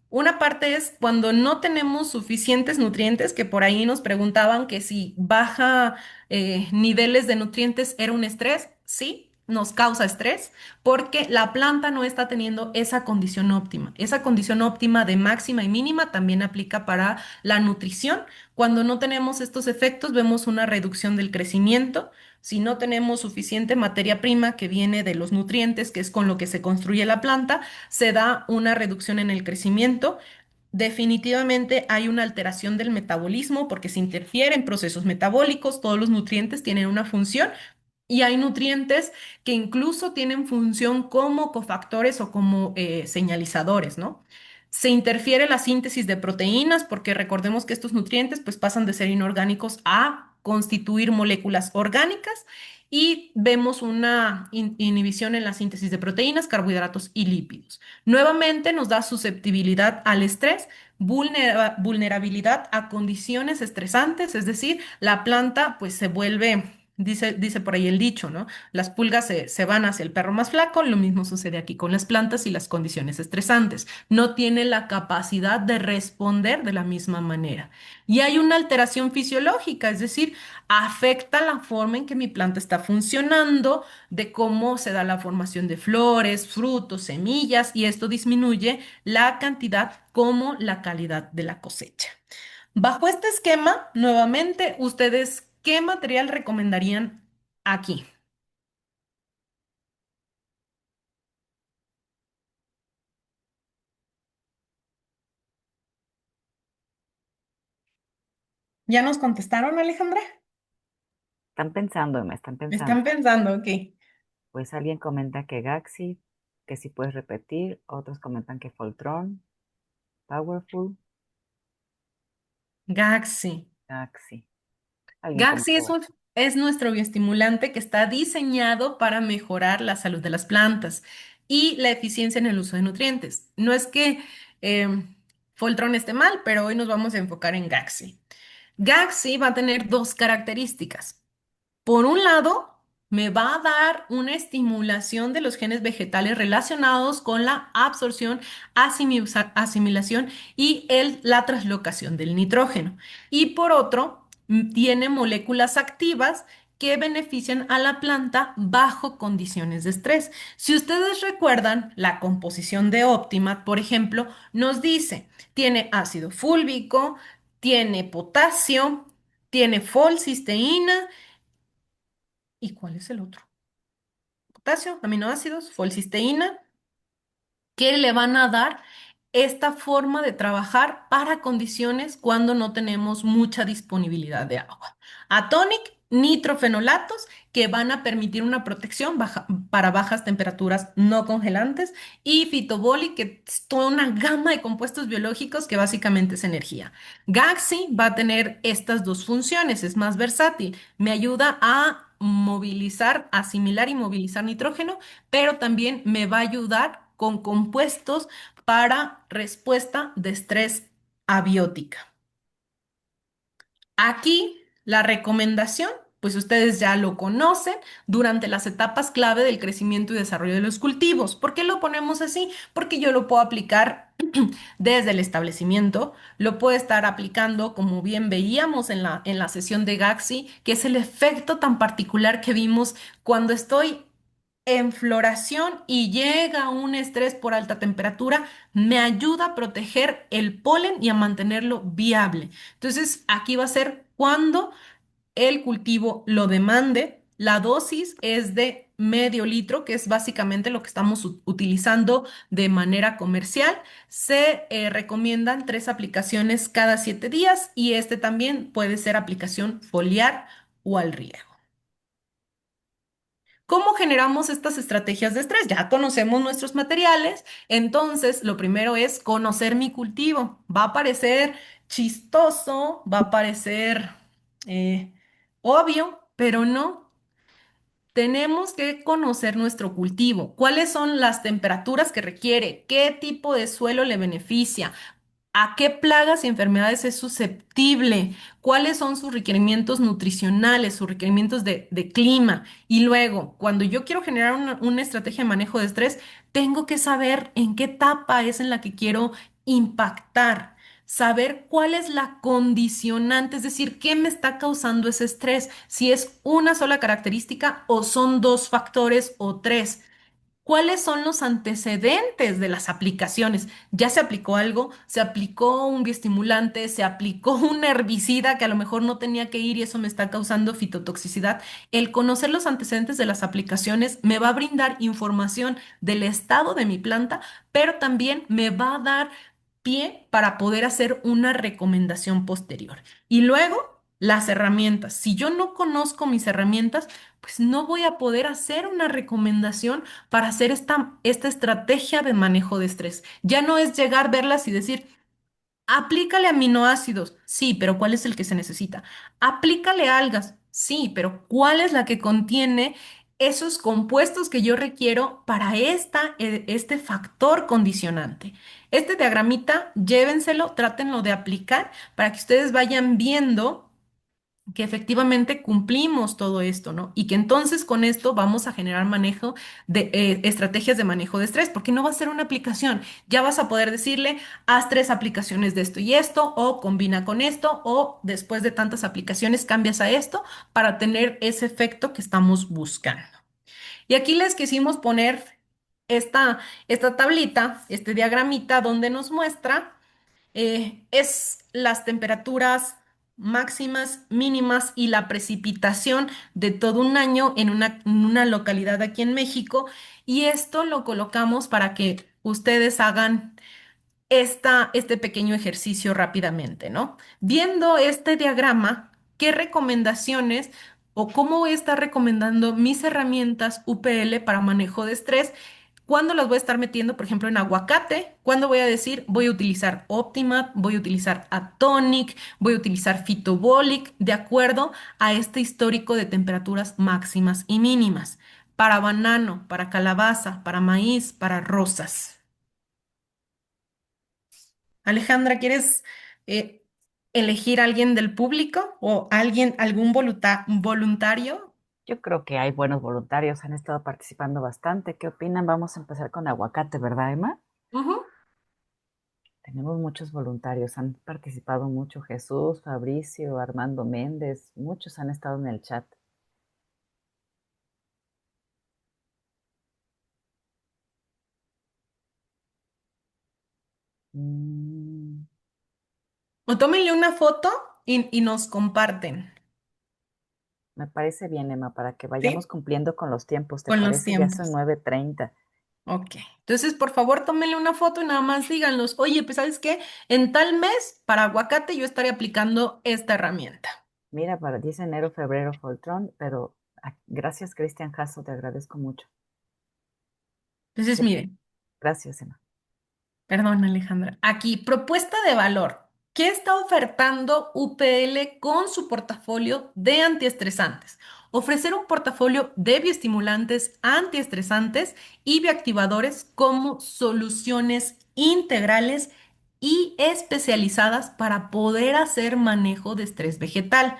una parte es cuando no tenemos suficientes nutrientes, que por ahí nos preguntaban que si baja niveles de nutrientes era un estrés. Sí, nos causa estrés porque la planta no está teniendo esa condición óptima. Esa condición óptima de máxima y mínima también aplica para la nutrición. Cuando no tenemos estos efectos, vemos una reducción del crecimiento. Si no tenemos suficiente materia prima que viene de los nutrientes, que es con lo que se construye la planta, se da una reducción en el crecimiento. Definitivamente hay una alteración del metabolismo porque se interfiere en procesos metabólicos, todos los nutrientes tienen una función y hay nutrientes que incluso tienen función como cofactores o como señalizadores, ¿no? Se interfiere la síntesis de proteínas porque recordemos que estos nutrientes pues pasan de ser inorgánicos a constituir moléculas orgánicas y vemos una inhibición en la síntesis de proteínas, carbohidratos y lípidos. Nuevamente nos da susceptibilidad al estrés, vulnerabilidad a condiciones estresantes, es decir, la planta pues se vuelve, dice por ahí el dicho, ¿no? Las pulgas se van hacia el perro más flaco, lo mismo sucede aquí con las plantas y las condiciones estresantes. No tiene la capacidad de responder de la misma manera. Y hay una alteración fisiológica, es decir, afecta la forma en que mi planta está funcionando, de cómo se da la formación de flores, frutos, semillas, y esto disminuye la cantidad como la calidad de la cosecha. Bajo este esquema, nuevamente, ¿ustedes qué material recomendarían aquí? ¿Ya nos contestaron, Alejandra? Están pensando, Emma, están pensando. Están pensando, ok. Pues alguien comenta que Gaxi, que si puedes repetir, otros comentan que Foltron, Powerful, Gaxi. Gaxi. Alguien Gaxi comentó. es nuestro bioestimulante que está diseñado para mejorar la salud de las plantas y la eficiencia en el uso de nutrientes. No es que Foltron esté mal, pero hoy nos vamos a enfocar en Gaxi. Gaxi va a tener dos características. Por un lado, me va a dar una estimulación de los genes vegetales relacionados con la absorción, asimilación y la translocación del nitrógeno. Y por otro, tiene moléculas activas que benefician a la planta bajo condiciones de estrés. Si ustedes recuerdan, la composición de Optimat, por ejemplo, nos dice, tiene ácido fúlvico, tiene potasio, tiene folcisteína, ¿y cuál es el otro? Potasio, aminoácidos, folcisteína, que le van a dar esta forma de trabajar para condiciones cuando no tenemos mucha disponibilidad de agua. Atonic, nitrofenolatos, que van a permitir una protección para bajas temperaturas no congelantes, y Phytobolic, que es toda una gama de compuestos biológicos que básicamente es energía. Gaxi va a tener estas dos funciones, es más versátil, me ayuda a movilizar, asimilar y movilizar nitrógeno, pero también me va a ayudar con compuestos para respuesta de estrés abiótica. Aquí la recomendación, pues ustedes ya lo conocen, durante las etapas clave del crecimiento y desarrollo de los cultivos. ¿Por qué lo ponemos así? Porque yo lo puedo aplicar desde el establecimiento, lo puedo estar aplicando, como bien veíamos en la sesión de Gaxi, que es el efecto tan particular que vimos cuando estoy en floración y llega un estrés por alta temperatura, me ayuda a proteger el polen y a mantenerlo viable. Entonces, aquí va a ser cuando el cultivo lo demande. La dosis es de medio litro, que es básicamente lo que estamos utilizando de manera comercial. Se recomiendan 3 aplicaciones cada 7 días, y este también puede ser aplicación foliar o al riego. ¿Cómo generamos estas estrategias de estrés? Ya conocemos nuestros materiales, entonces lo primero es conocer mi cultivo. Va a parecer chistoso, va a parecer eh, obvio, pero no. Tenemos que conocer nuestro cultivo, cuáles son las temperaturas que requiere, qué tipo de suelo le beneficia, a qué plagas y enfermedades es susceptible, cuáles son sus requerimientos nutricionales, sus requerimientos de clima. Y luego, cuando yo quiero generar una estrategia de manejo de estrés, tengo que saber en qué etapa es en la que quiero impactar. Saber cuál es la condicionante, es decir, qué me está causando ese estrés, si es una sola característica o son dos factores o tres. ¿Cuáles son los antecedentes de las aplicaciones? ¿Ya se aplicó algo? ¿Se aplicó un bioestimulante? ¿Se aplicó un herbicida que a lo mejor no tenía que ir y eso me está causando fitotoxicidad? El conocer los antecedentes de las aplicaciones me va a brindar información del estado de mi planta, pero también me va a dar pie para poder hacer una recomendación posterior. Y luego, las herramientas. Si yo no conozco mis herramientas, pues no voy a poder hacer una recomendación para hacer esta estrategia de manejo de estrés. Ya no es llegar, verlas y decir, aplícale aminoácidos, sí, pero ¿cuál es el que se necesita? Aplícale algas, sí, pero ¿cuál es la que contiene esos compuestos que yo requiero para este factor condicionante? Este diagramita, llévenselo, trátenlo de aplicar para que ustedes vayan viendo que efectivamente cumplimos todo esto, ¿no? Y que entonces con esto vamos a generar manejo de estrategias de manejo de estrés, porque no va a ser una aplicación. Ya vas a poder decirle, haz 3 aplicaciones de esto y esto, o combina con esto, o después de tantas aplicaciones cambias a esto para tener ese efecto que estamos buscando. Y aquí les quisimos poner esta tablita, este diagramita donde nos muestra es las temperaturas máximas, mínimas y la precipitación de todo un año en una localidad aquí en México. Y esto lo colocamos para que ustedes hagan este pequeño ejercicio rápidamente, ¿no? Viendo este diagrama, ¿qué recomendaciones o cómo voy a estar recomendando mis herramientas UPL para manejo de estrés? ¿Cuándo las voy a estar metiendo, por ejemplo, en aguacate? ¿Cuándo voy a decir voy a utilizar Optimat, voy a utilizar Atonic, voy a utilizar Phytobolic, de acuerdo a este histórico de temperaturas máximas y mínimas? Para banano, para calabaza, para maíz, para rosas. Alejandra, ¿quieres eh, elegir a alguien del público o algún voluntario? Yo creo que hay buenos voluntarios, han estado participando bastante. ¿Qué opinan? Vamos a empezar con aguacate, ¿verdad, Emma? Ujú. Tenemos muchos voluntarios, han participado mucho. Jesús, Fabricio, Armando Méndez, muchos han estado en el chat. Mm, O tómenle una foto y nos comparten, Me parece bien, Emma, para que vayamos ¿sí? cumpliendo con los tiempos. ¿Te Con los parece? Ya son tiempos. 9:30. Ok. Entonces, por favor, tómenle una foto y nada más díganos, oye, pues ¿sabes qué? En tal mes, para aguacate, yo estaré aplicando esta herramienta. Mira, dice enero, febrero, Foltron, pero gracias, Cristian Jasso, te agradezco mucho. Entonces, ¿Qué- miren. Gracias, Emma. Perdón, Alejandra. Aquí, propuesta de valor. ¿Qué está ofertando UPL con su portafolio de antiestresantes? Ofrecer un portafolio de bioestimulantes, antiestresantes y bioactivadores como soluciones integrales y especializadas para poder hacer manejo de estrés vegetal.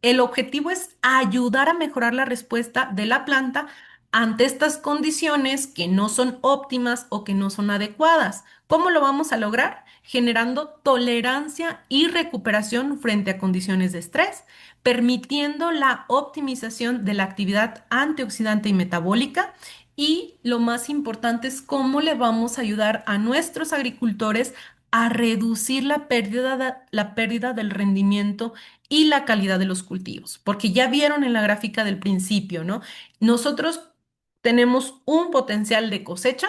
El objetivo es ayudar a mejorar la respuesta de la planta ante estas condiciones que no son óptimas o que no son adecuadas. ¿Cómo lo vamos a lograr? Generando tolerancia y recuperación frente a condiciones de estrés, permitiendo la optimización de la actividad antioxidante y metabólica. Y lo más importante es cómo le vamos a ayudar a nuestros agricultores a reducir la pérdida del rendimiento y la calidad de los cultivos, porque ya vieron en la gráfica del principio, ¿no? Nosotros tenemos un potencial de cosecha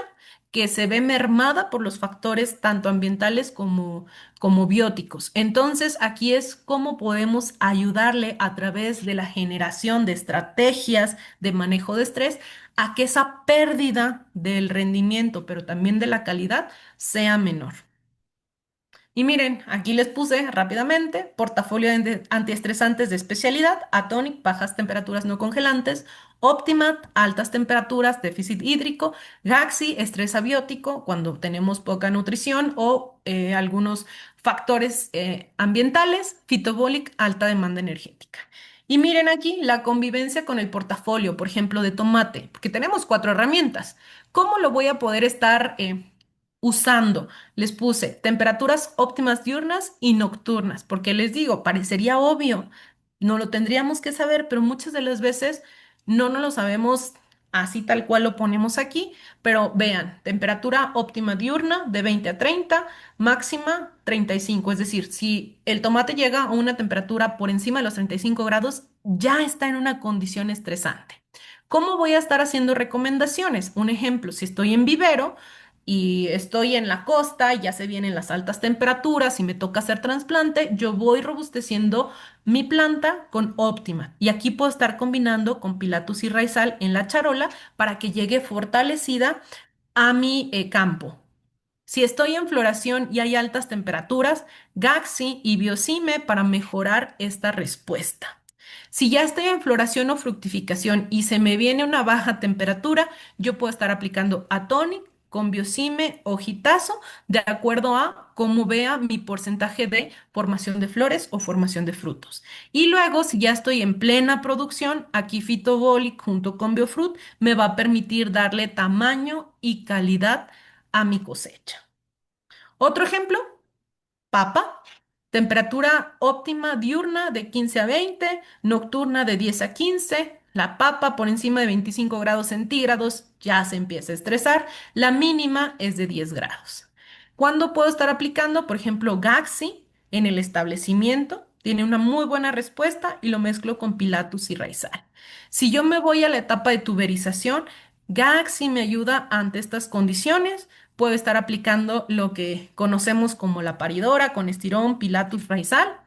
que se ve mermada por los factores tanto ambientales como bióticos. Entonces, aquí es cómo podemos ayudarle a través de la generación de estrategias de manejo de estrés a que esa pérdida del rendimiento, pero también de la calidad, sea menor. Y miren, aquí les puse rápidamente portafolio de antiestresantes de especialidad, Atonic, bajas temperaturas no congelantes, Optimat, altas temperaturas, déficit hídrico, Gaxi, estrés abiótico, cuando tenemos poca nutrición o algunos factores ambientales, Phytobolic, alta demanda energética. Y miren aquí la convivencia con el portafolio, por ejemplo, de tomate, porque tenemos 4 herramientas. ¿Cómo lo voy a poder estar usando? Les puse temperaturas óptimas diurnas y nocturnas, porque les digo, parecería obvio, no lo tendríamos que saber, pero muchas de las veces no nos lo sabemos así tal cual lo ponemos aquí, pero vean, temperatura óptima diurna de 20 a 30, máxima 35, es decir, si el tomate llega a una temperatura por encima de los 35 grados, ya está en una condición estresante. ¿Cómo voy a estar haciendo recomendaciones? Un ejemplo, si estoy en vivero, y estoy en la costa, y ya se vienen las altas temperaturas y me toca hacer trasplante, yo voy robusteciendo mi planta con óptima. Y aquí puedo estar combinando con Pilatus y Raizal en la charola para que llegue fortalecida a mi campo. Si estoy en floración y hay altas temperaturas, Gaxi y Biocime para mejorar esta respuesta. Si ya estoy en floración o fructificación y se me viene una baja temperatura, yo puedo estar aplicando Atonic con Biocime o Gitazo de acuerdo a cómo vea mi porcentaje de formación de flores o formación de frutos. Y luego, si ya estoy en plena producción, aquí Phytobolic junto con Biofruit me va a permitir darle tamaño y calidad a mi cosecha. Otro ejemplo, papa, temperatura óptima diurna de 15 a 20, nocturna de 10 a 15. La papa por encima de 25 grados centígrados ya se empieza a estresar. La mínima es de 10 grados. ¿Cuándo puedo estar aplicando? Por ejemplo, Gaxi en el establecimiento. Tiene una muy buena respuesta y lo mezclo con Pilatus y Raizal. Si yo me voy a la etapa de tuberización, Gaxi me ayuda ante estas condiciones. Puedo estar aplicando lo que conocemos como la paridora con estirón, Pilatus, Raizal.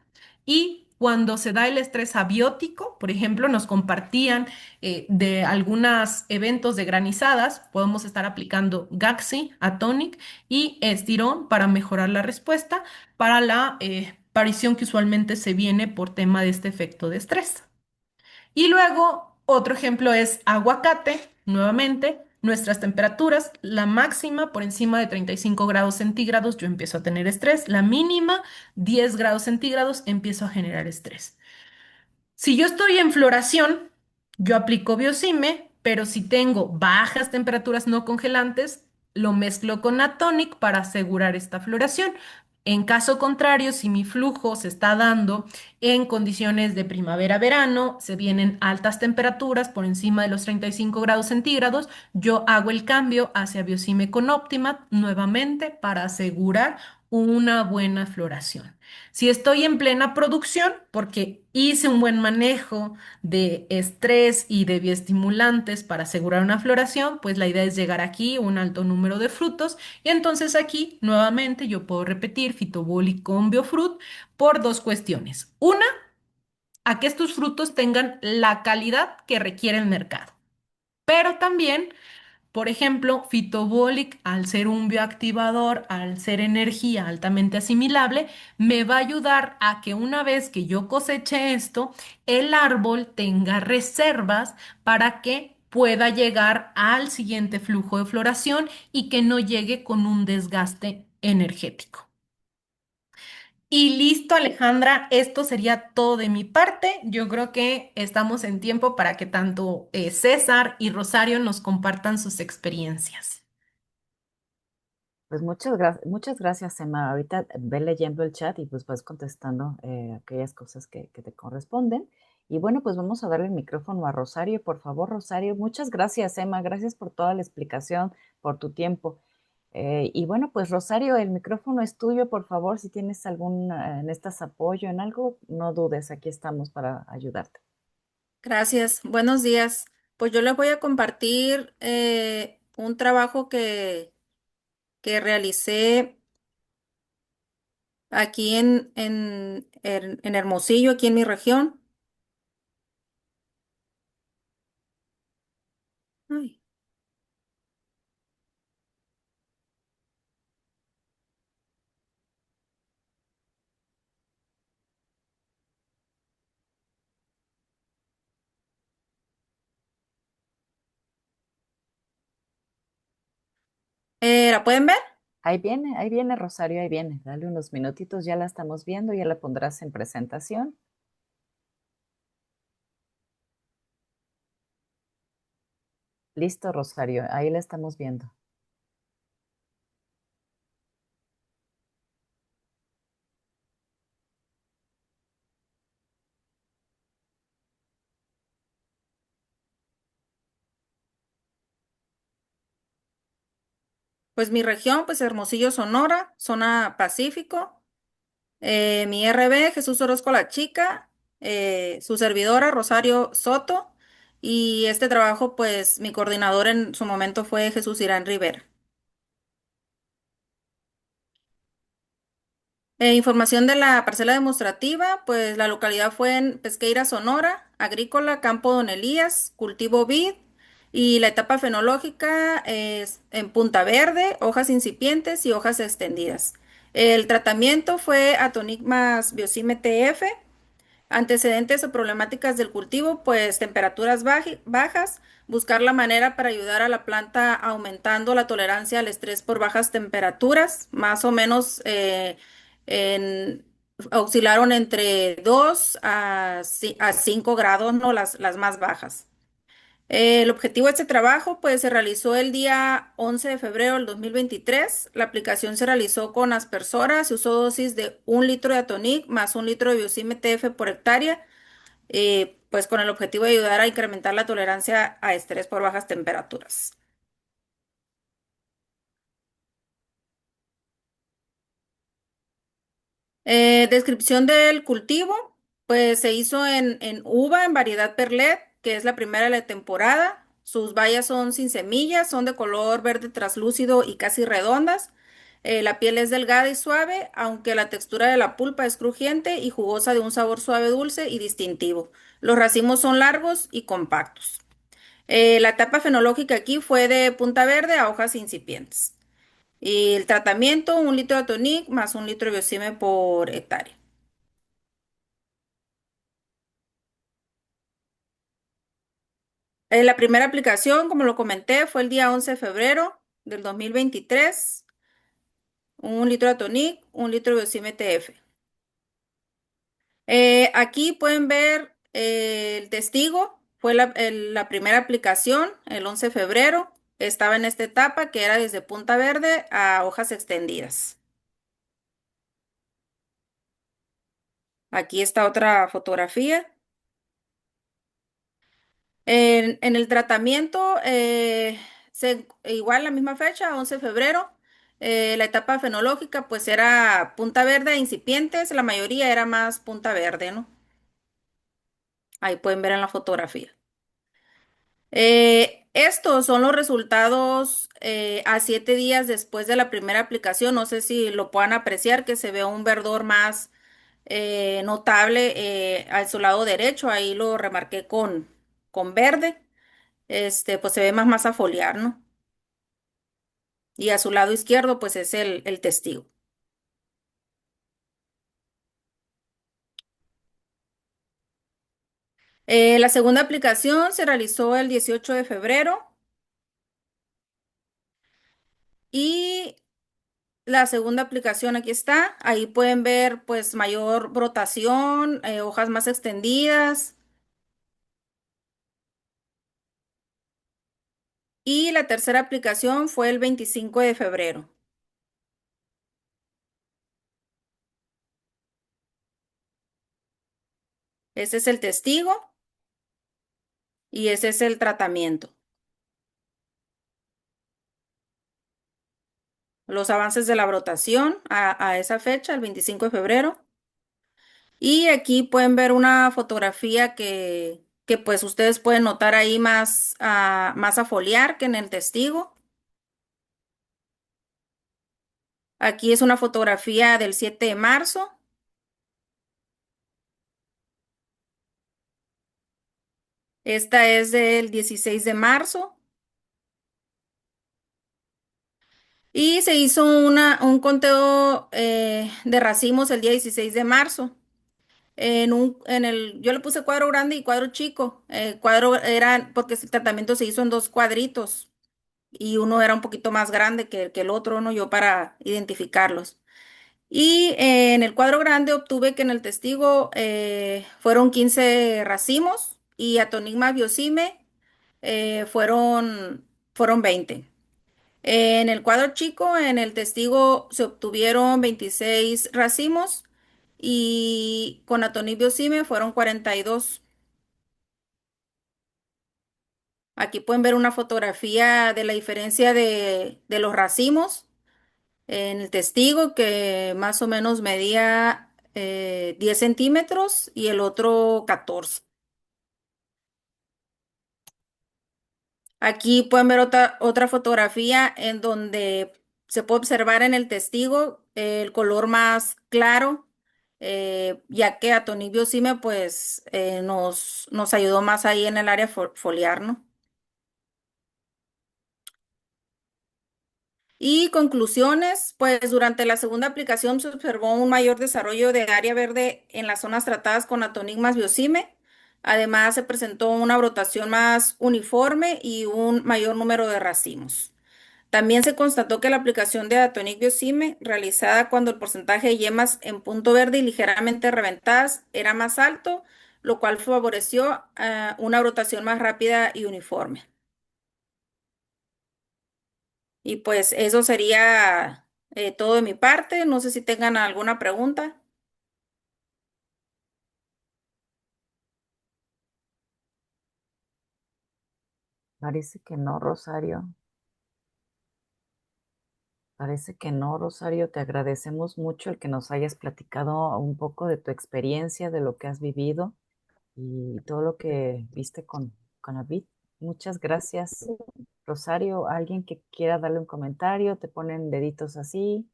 Y cuando se da el estrés abiótico, por ejemplo, nos compartían de algunos eventos de granizadas, podemos estar aplicando Gaxi, Atonic y estirón para mejorar la respuesta para la aparición que usualmente se viene por tema de este efecto de estrés. Y luego, otro ejemplo es aguacate, nuevamente, nuestras temperaturas, la máxima por encima de 35 grados centígrados, yo empiezo a tener estrés, la mínima 10 grados centígrados, empiezo a generar estrés. Si yo estoy en floración, yo aplico biocime, pero si tengo bajas temperaturas no congelantes, lo mezclo con Atonic para asegurar esta floración. En caso contrario, si mi flujo se está dando en condiciones de primavera-verano, se vienen altas temperaturas por encima de los 35 grados centígrados, yo hago el cambio hacia Biosime con Optima nuevamente para asegurar una buena floración. Si estoy en plena producción, porque hice un buen manejo de estrés y de bioestimulantes para asegurar una floración, pues la idea es llegar aquí a un alto número de frutos y entonces aquí nuevamente yo puedo repetir Fitoboli con Biofruit por dos cuestiones. Una, a que estos frutos tengan la calidad que requiere el mercado, pero también por ejemplo, Phytobolic, al ser un bioactivador, al ser energía altamente asimilable, me va a ayudar a que una vez que yo coseche esto, el árbol tenga reservas para que pueda llegar al siguiente flujo de floración y que no llegue con un desgaste energético. Y listo, Alejandra, esto sería todo de mi parte. Yo creo que estamos en tiempo para que tanto César y Rosario nos compartan sus experiencias. Pues muchas gracias, Emma. Ahorita ve leyendo el chat y pues vas contestando aquellas cosas que te corresponden. Y bueno, pues vamos a darle el micrófono a Rosario, por favor, Rosario. Muchas gracias, Emma. Gracias por toda la explicación, por tu tiempo. Y bueno, pues Rosario, el micrófono es tuyo, por favor. Si tienes algún, necesitas apoyo en algo, no dudes, aquí estamos para ayudarte. Gracias, buenos días. Pues yo les voy a compartir un trabajo que realicé aquí en Hermosillo, aquí en mi región. Ay. ¿La pueden ver? Ahí viene Rosario, ahí viene. Dale unos minutitos, ya la estamos viendo, ya la pondrás en presentación. Listo, Rosario, ahí la estamos viendo. Pues mi región, pues Hermosillo, Sonora, zona Pacífico. Mi RB, Jesús Orozco La Chica, su servidora, Rosario Soto. Y este trabajo, pues mi coordinador en su momento fue Jesús Irán Rivera. Información de la parcela demostrativa, pues la localidad fue en Pesqueira, Sonora, agrícola, Campo Don Elías, cultivo vid y la etapa fenológica es en punta verde, hojas incipientes y hojas extendidas. El tratamiento fue Atonic más Biosime TF. Antecedentes o problemáticas del cultivo, pues temperaturas bajas, buscar la manera para ayudar a la planta aumentando la tolerancia al estrés por bajas temperaturas, más o menos en- oscilaron entre 2 a 5 grados, ¿no? Las más bajas. El objetivo de este trabajo, pues, se realizó el día 11 de febrero del 2023. La aplicación se realizó con aspersora. Se usó dosis de 1 litro de Atonic más 1 litro de Biosime TF por hectárea, pues con el objetivo de ayudar a incrementar la tolerancia a estrés por bajas temperaturas. Descripción del cultivo, pues se hizo en uva en variedad Perlet, que es la primera de la temporada. Sus bayas son sin semillas, son de color verde traslúcido y casi redondas. La piel es delgada y suave, aunque la textura de la pulpa es crujiente y jugosa de un sabor suave, dulce y distintivo. Los racimos son largos y compactos. La etapa fenológica aquí fue de punta verde a hojas incipientes. Y el tratamiento, 1 litro de tonic más 1 litro de biosime por hectárea. La primera aplicación, como lo comenté, fue el día 11 de febrero del 2023. 1 litro de tonic, 1 litro de biosime TF. Aquí pueden ver el testigo. Fue la primera aplicación, el 11 de febrero. Estaba en esta etapa que era desde punta verde a hojas extendidas. Aquí está otra fotografía. En el tratamiento, igual la misma fecha, 11 de febrero, la etapa fenológica pues era punta verde e incipientes, la mayoría era más punta verde, ¿no? Ahí pueden ver en la fotografía. Estos son los resultados a 7 días después de la primera aplicación. No sé si lo puedan apreciar, que se ve un verdor más notable al su lado derecho. Ahí lo remarqué con verde. Pues se ve más masa foliar, ¿no? Y a su lado izquierdo, pues es el testigo. La segunda aplicación se realizó el 18 de febrero y la segunda aplicación aquí está. Ahí pueden ver pues mayor brotación, hojas más extendidas. Y la tercera aplicación fue el 25 de febrero. Ese es el testigo y ese es el tratamiento. Los avances de la brotación a esa fecha, el 25 de febrero. Y aquí pueden ver una fotografía que pues ustedes pueden notar ahí más a foliar que en el testigo. Aquí es una fotografía del 7 de marzo. Esta es del 16 de marzo. Y se hizo un conteo de racimos el día 16 de marzo. Yo le puse cuadro grande y cuadro chico. Cuadro era porque el tratamiento se hizo en dos cuadritos y uno era un poquito más grande que el otro, ¿no? Yo para identificarlos. Y en el cuadro grande obtuve que en el testigo fueron 15 racimos y Atonigma biocime fueron 20. En el cuadro chico, en el testigo se obtuvieron 26 racimos y con Atonib biocime fueron 42. Aquí pueden ver una fotografía de la diferencia de los racimos en el testigo, que más o menos medía 10 centímetros y el otro 14. Aquí pueden ver otra fotografía en donde se puede observar en el testigo el color más claro, ya que Atonibio Cime pues nos ayudó más ahí en el área foliar, ¿no? Y conclusiones, pues durante la segunda aplicación se observó un mayor desarrollo de área verde en las zonas tratadas con Atonigmas biocime. Además, se presentó una brotación más uniforme y un mayor número de racimos. También se constató que la aplicación de Atonic biocime, realizada cuando el porcentaje de yemas en punto verde y ligeramente reventadas era más alto, lo cual favoreció una brotación más rápida y uniforme. Y pues eso sería todo de mi parte. No sé si tengan alguna pregunta. Parece que no, Rosario. Parece que no, Rosario. Te agradecemos mucho el que nos hayas platicado un poco de tu experiencia, de lo que has vivido y todo lo que viste con Avid. Muchas gracias, Rosario. ¿Alguien que quiera darle un comentario? ¿Te ponen deditos así?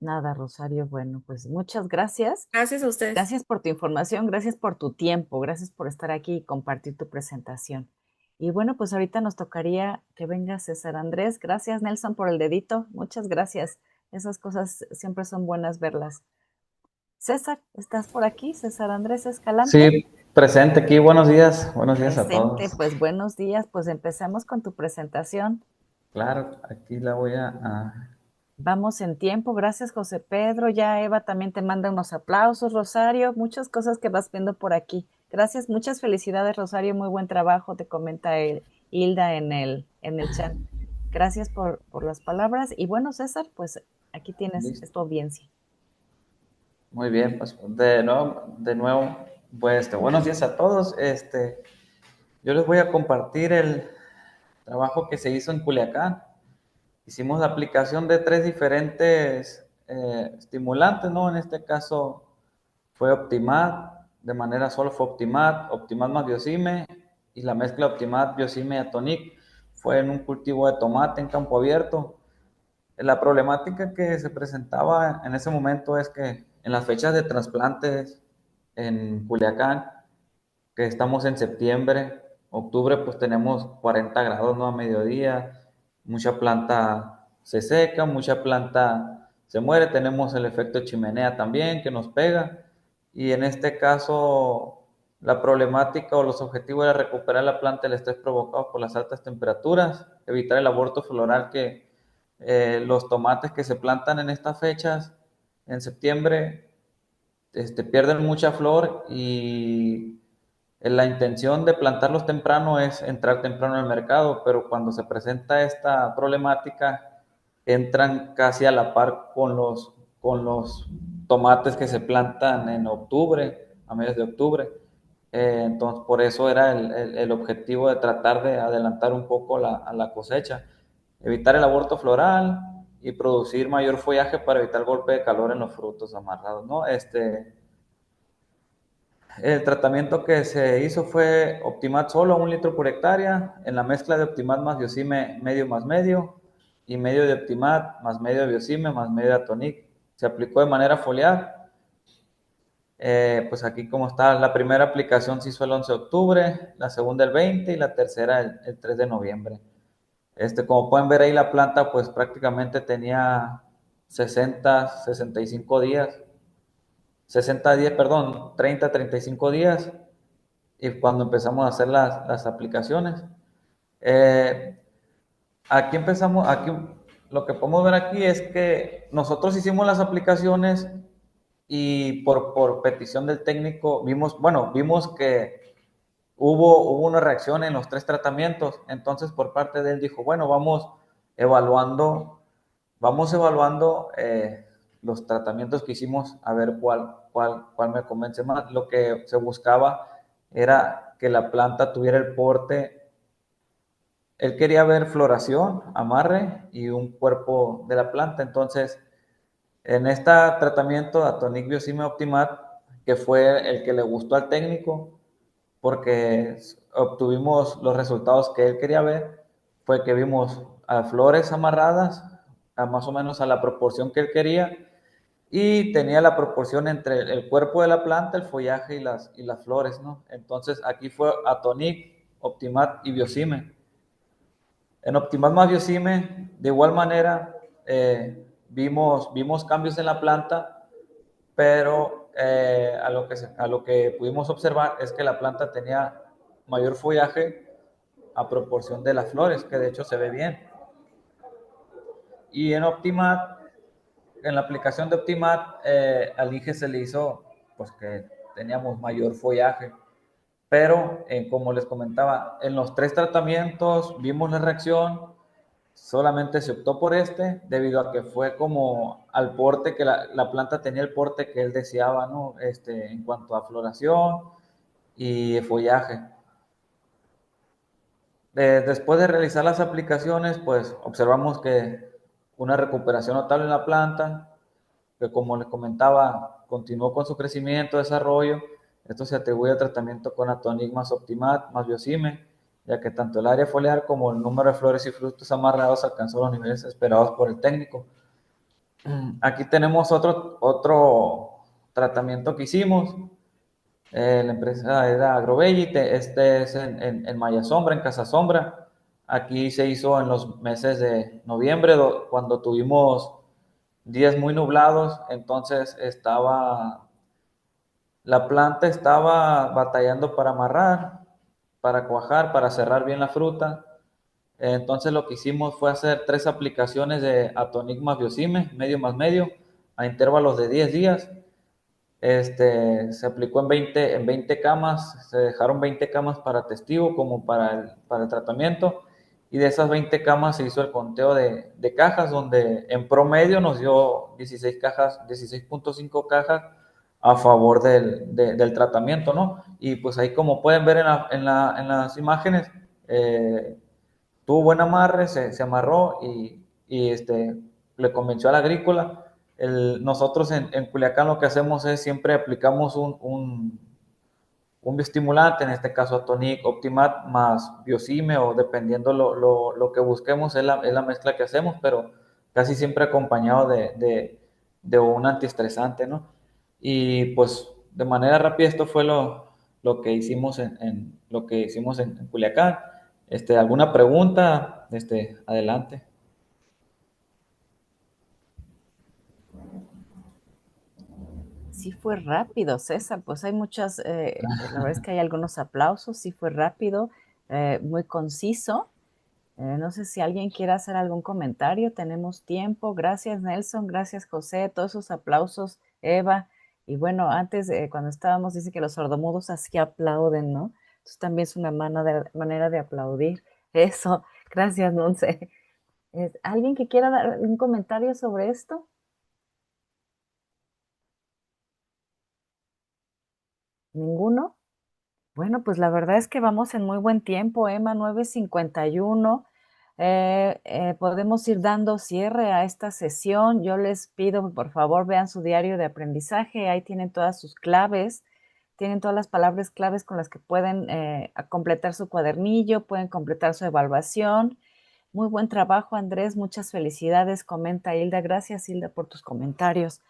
Nada, Rosario. Bueno, pues muchas gracias. Gracias a ustedes. Gracias por tu información, gracias por tu tiempo, gracias por estar aquí y compartir tu presentación. Y bueno, pues ahorita nos tocaría que venga César Andrés. Gracias, Nelson, por el dedito. Muchas gracias. Esas cosas siempre son buenas verlas. César, ¿estás por aquí? César Andrés Escalante. Sí, presente aquí. Buenos días a todos. Presente, pues buenos días. Pues empecemos con tu presentación. Claro, aquí la voy a... Vamos en tiempo. Gracias, José Pedro. Ya Eva también te manda unos aplausos, Rosario. Muchas cosas que vas viendo por aquí. Gracias, muchas felicidades, Rosario. Muy buen trabajo, te comenta Hilda en el chat. Gracias por las palabras. Y bueno, César, pues aquí tienes tu audiencia. Muy bien, pues de nuevo, pues buenos días a todos. Yo les voy a compartir el trabajo que se hizo en Culiacán. Hicimos la aplicación de 3 diferentes estimulantes, ¿no? En este caso fue Optimat, de manera solo fue Optimat más Biocime, y la mezcla Optimat, Biocime y Atonic fue en un cultivo de tomate en campo abierto. La problemática que se presentaba en ese momento es que en las fechas de trasplantes en Culiacán, que estamos en septiembre, octubre, pues tenemos 40 grados, ¿no? A mediodía, mucha planta se seca, mucha planta se muere, tenemos el efecto chimenea también que nos pega, y en este caso la problemática o los objetivos era recuperar la planta del estrés provocado por las altas temperaturas, evitar el aborto floral que los tomates que se plantan en estas fechas, en septiembre, pierden mucha flor y la intención de plantarlos temprano es entrar temprano al mercado, pero cuando se presenta esta problemática, entran casi a la par con los tomates que se plantan en octubre, a mediados de octubre. Entonces, por eso era el objetivo de tratar de adelantar un poco a la cosecha, evitar el aborto floral y producir mayor follaje para evitar el golpe de calor en los frutos amarrados, ¿no? El tratamiento que se hizo fue Optimat solo, 1 litro por hectárea, en la mezcla de Optimat más Biocime medio más medio, y medio de Optimat más medio de Biocime más medio de Atonic. Se aplicó de manera foliar. Pues aquí como está, la primera aplicación se hizo el 11 de octubre, la segunda el 20 y la tercera el 3 de noviembre. Como pueden ver ahí, la planta pues prácticamente tenía 65 días, 60 días, perdón, 35 días, y cuando empezamos a hacer las aplicaciones. Aquí empezamos, aquí lo que podemos ver aquí es que nosotros hicimos las aplicaciones y por petición del técnico vimos que hubo una reacción en los 3 tratamientos. Entonces por parte de él dijo, bueno, vamos evaluando los tratamientos que hicimos, a ver cuál me convence más. Lo que se buscaba era que la planta tuviera el porte. Él quería ver floración, amarre y un cuerpo de la planta. Entonces, en este tratamiento, Atonic Biocime Optimat, que fue el que le gustó al técnico, porque obtuvimos los resultados que él quería ver, fue que vimos a flores amarradas, más o menos a la proporción que él quería, y tenía la proporción entre el cuerpo de la planta, el follaje y las flores, ¿no? Entonces, aquí fue Atonic, Optimat y Biocime. En Optimat más Biocime, de igual manera, vimos cambios en la planta, pero a lo que pudimos observar es que la planta tenía mayor follaje a proporción de las flores, que de hecho se ve bien. Y en Optimat, en la aplicación de Optimat, al Inge se le hizo pues que teníamos mayor follaje. Pero, como les comentaba, en los 3 tratamientos vimos la reacción, solamente se optó por debido a que fue como al porte, que la planta tenía el porte que él deseaba, ¿no? En cuanto a floración y follaje. Después de realizar las aplicaciones, pues observamos que una recuperación notable en la planta, que como les comentaba, continuó con su crecimiento, desarrollo. Esto se atribuye al tratamiento con Atonic más Optimat más Biocime, ya que tanto el área foliar como el número de flores y frutos amarrados alcanzó los niveles esperados por el técnico. Aquí tenemos otro tratamiento que hicimos. La empresa era Agrobelli, es en Maya Sombra, en Casa Sombra. Aquí se hizo en los meses de noviembre, cuando tuvimos días muy nublados, entonces la planta estaba batallando para amarrar, para cuajar, para cerrar bien la fruta. Entonces lo que hicimos fue hacer 3 aplicaciones de Atonic más Biocime, medio más medio, a intervalos de 10 días. Se aplicó en 20 camas, se dejaron 20 camas para testigo como para el tratamiento, y de esas 20 camas se hizo el conteo de cajas, donde en promedio nos dio 16 cajas, 16.5 cajas a favor del tratamiento, ¿no? Y pues ahí como pueden ver en las imágenes, tuvo buen amarre, se amarró y le convenció al agrícola. Nosotros en Culiacán lo que hacemos es siempre aplicamos un bioestimulante, en este caso Atonic, Optimat más Biosime o dependiendo lo que busquemos es la mezcla que hacemos, pero casi siempre acompañado de un antiestresante, ¿no? Y pues de manera rápida esto fue lo que hicimos lo que hicimos en Culiacán. ¿Alguna pregunta? Adelante. Sí fue rápido, César, pues hay muchas, la verdad es que hay algunos aplausos, sí fue rápido, muy conciso. No sé si alguien quiere hacer algún comentario, tenemos tiempo. Gracias Nelson, gracias José, todos esos aplausos, Eva. Y bueno, antes, cuando estábamos, dice que los sordomudos así aplauden, ¿no? Entonces también es una manera de aplaudir. Eso, gracias, Nonce. ¿Alguien que quiera dar un comentario sobre esto? ¿Ninguno? Bueno, pues la verdad es que vamos en muy buen tiempo, Emma, 9:51. Podemos ir dando cierre a esta sesión. Yo les pido, por favor, vean su diario de aprendizaje. Ahí tienen todas sus claves, tienen todas las palabras claves con las que pueden completar su cuadernillo, pueden completar su evaluación. Muy buen trabajo, Andrés. Muchas felicidades, comenta Hilda. Gracias, Hilda, por tus comentarios.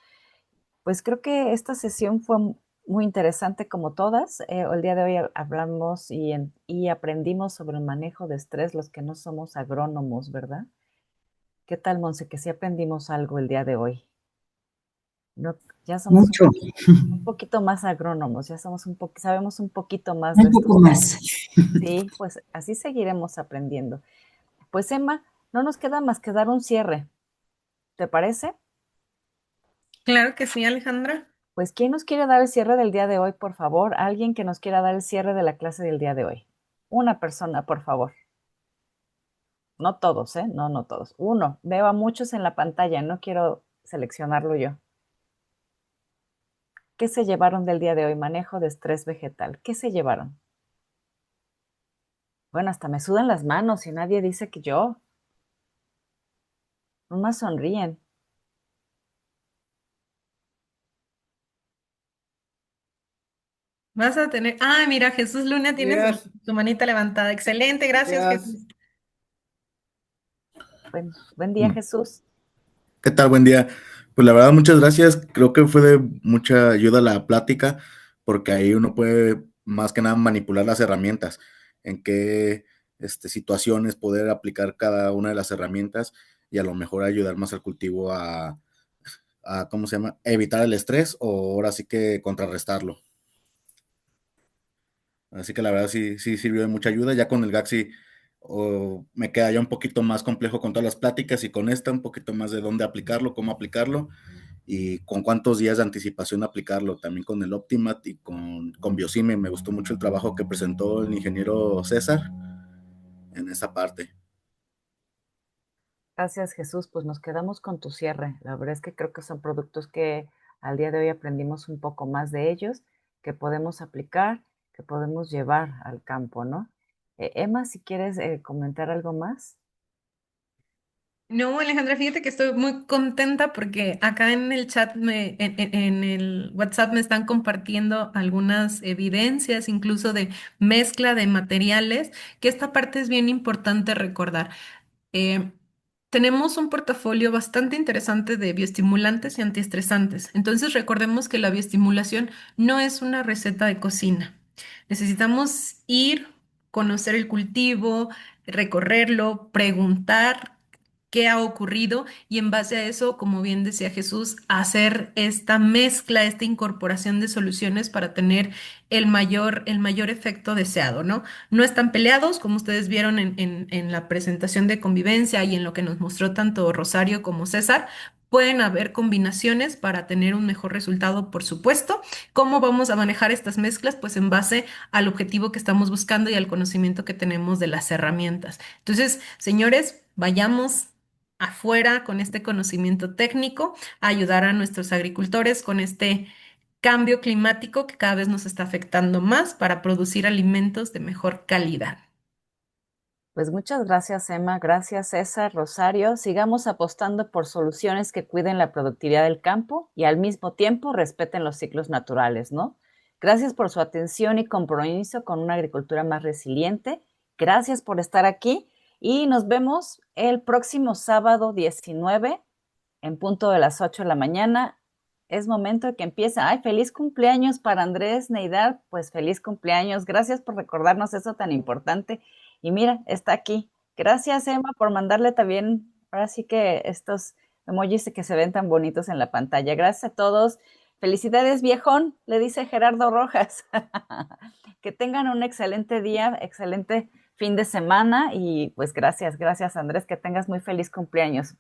Pues creo que esta sesión fue muy interesante como todas. El día de hoy hablamos y aprendimos sobre el manejo de estrés, los que no somos agrónomos, ¿verdad? ¿Qué tal, Monse? Que sí aprendimos algo el día de hoy. No, ya somos Mucho, un poquito más agrónomos, ya somos sabemos un poquito más de un estos poco temas. más. Sí, pues así seguiremos aprendiendo. Pues Emma, no nos queda más que dar un cierre. ¿Te parece? Claro que sí, Alejandra. Pues, ¿quién nos quiere dar el cierre del día de hoy, por favor? Alguien que nos quiera dar el cierre de la clase del día de hoy. Una persona, por favor. No todos, ¿eh? No, no todos. Uno. Veo a muchos en la pantalla, no quiero seleccionarlo yo. ¿Qué se llevaron del día de hoy? Manejo de estrés vegetal. ¿Qué se llevaron? Bueno, hasta me sudan las manos y nadie dice que yo. Nomás sonríen. Vas a tener. Ah, mira, Jesús Luna tiene Días, su manita levantada. Excelente, gracias, días. Jesús. Buen día, Jesús. ¿Qué tal? Buen día. Pues la verdad, muchas gracias. Creo que fue de mucha ayuda la plática, porque ahí uno puede más que nada manipular las herramientas, en qué situaciones poder aplicar cada una de las herramientas y a lo mejor ayudar más al cultivo ¿cómo se llama? Evitar el estrés o ahora sí que contrarrestarlo. Así que la verdad sí sirvió de mucha ayuda. Ya con el Gaxi me queda ya un poquito más complejo con todas las pláticas y con esta un poquito más de dónde aplicarlo, cómo aplicarlo y con cuántos días de anticipación aplicarlo. También con el Optimat y con Biosime. Me gustó mucho el trabajo que presentó el ingeniero César en esa parte. Gracias, Jesús. Pues nos quedamos con tu cierre. La verdad es que creo que son productos que al día de hoy aprendimos un poco más de ellos, que podemos aplicar, que podemos llevar al campo, ¿no? Emma, si quieres comentar algo más. No, Alejandra, fíjate que estoy muy contenta porque acá en el chat, en el WhatsApp me están compartiendo algunas evidencias, incluso de mezcla de materiales, que esta parte es bien importante recordar. Eh, Tenemos un portafolio bastante interesante de bioestimulantes y antiestresantes. Entonces recordemos que la bioestimulación no es una receta de cocina. Necesitamos ir, conocer el cultivo, recorrerlo, preguntar qué ha ocurrido y en base a eso, como bien decía Jesús, hacer esta mezcla, esta incorporación de soluciones para tener el mayor efecto deseado, ¿no? No están peleados, como ustedes vieron en la presentación de convivencia y en lo que nos mostró tanto Rosario como César. Pueden haber combinaciones para tener un mejor resultado, por supuesto. ¿Cómo vamos a manejar estas mezclas? Pues en base al objetivo que estamos buscando y al conocimiento que tenemos de las herramientas. Entonces, señores, vayamos afuera con este conocimiento técnico a ayudar a nuestros agricultores con este cambio climático que cada vez nos está afectando más para producir alimentos de mejor calidad. Pues muchas gracias, Emma. Gracias, César, Rosario. Sigamos apostando por soluciones que cuiden la productividad del campo y al mismo tiempo respeten los ciclos naturales, ¿no? Gracias por su atención y compromiso con una agricultura más resiliente. Gracias por estar aquí y nos vemos el próximo sábado 19 en punto de las 8 de la mañana. Es momento de que empiece. Ay, feliz cumpleaños para Andrés Neidar. Pues feliz cumpleaños. Gracias por recordarnos eso tan importante. Y mira, está aquí. Gracias, Emma, por mandarle también, ahora sí que estos emojis que se ven tan bonitos en la pantalla. Gracias a todos. Felicidades, viejón, le dice Gerardo Rojas. Que tengan un excelente día, excelente fin de semana y pues gracias, Andrés, que tengas muy feliz cumpleaños.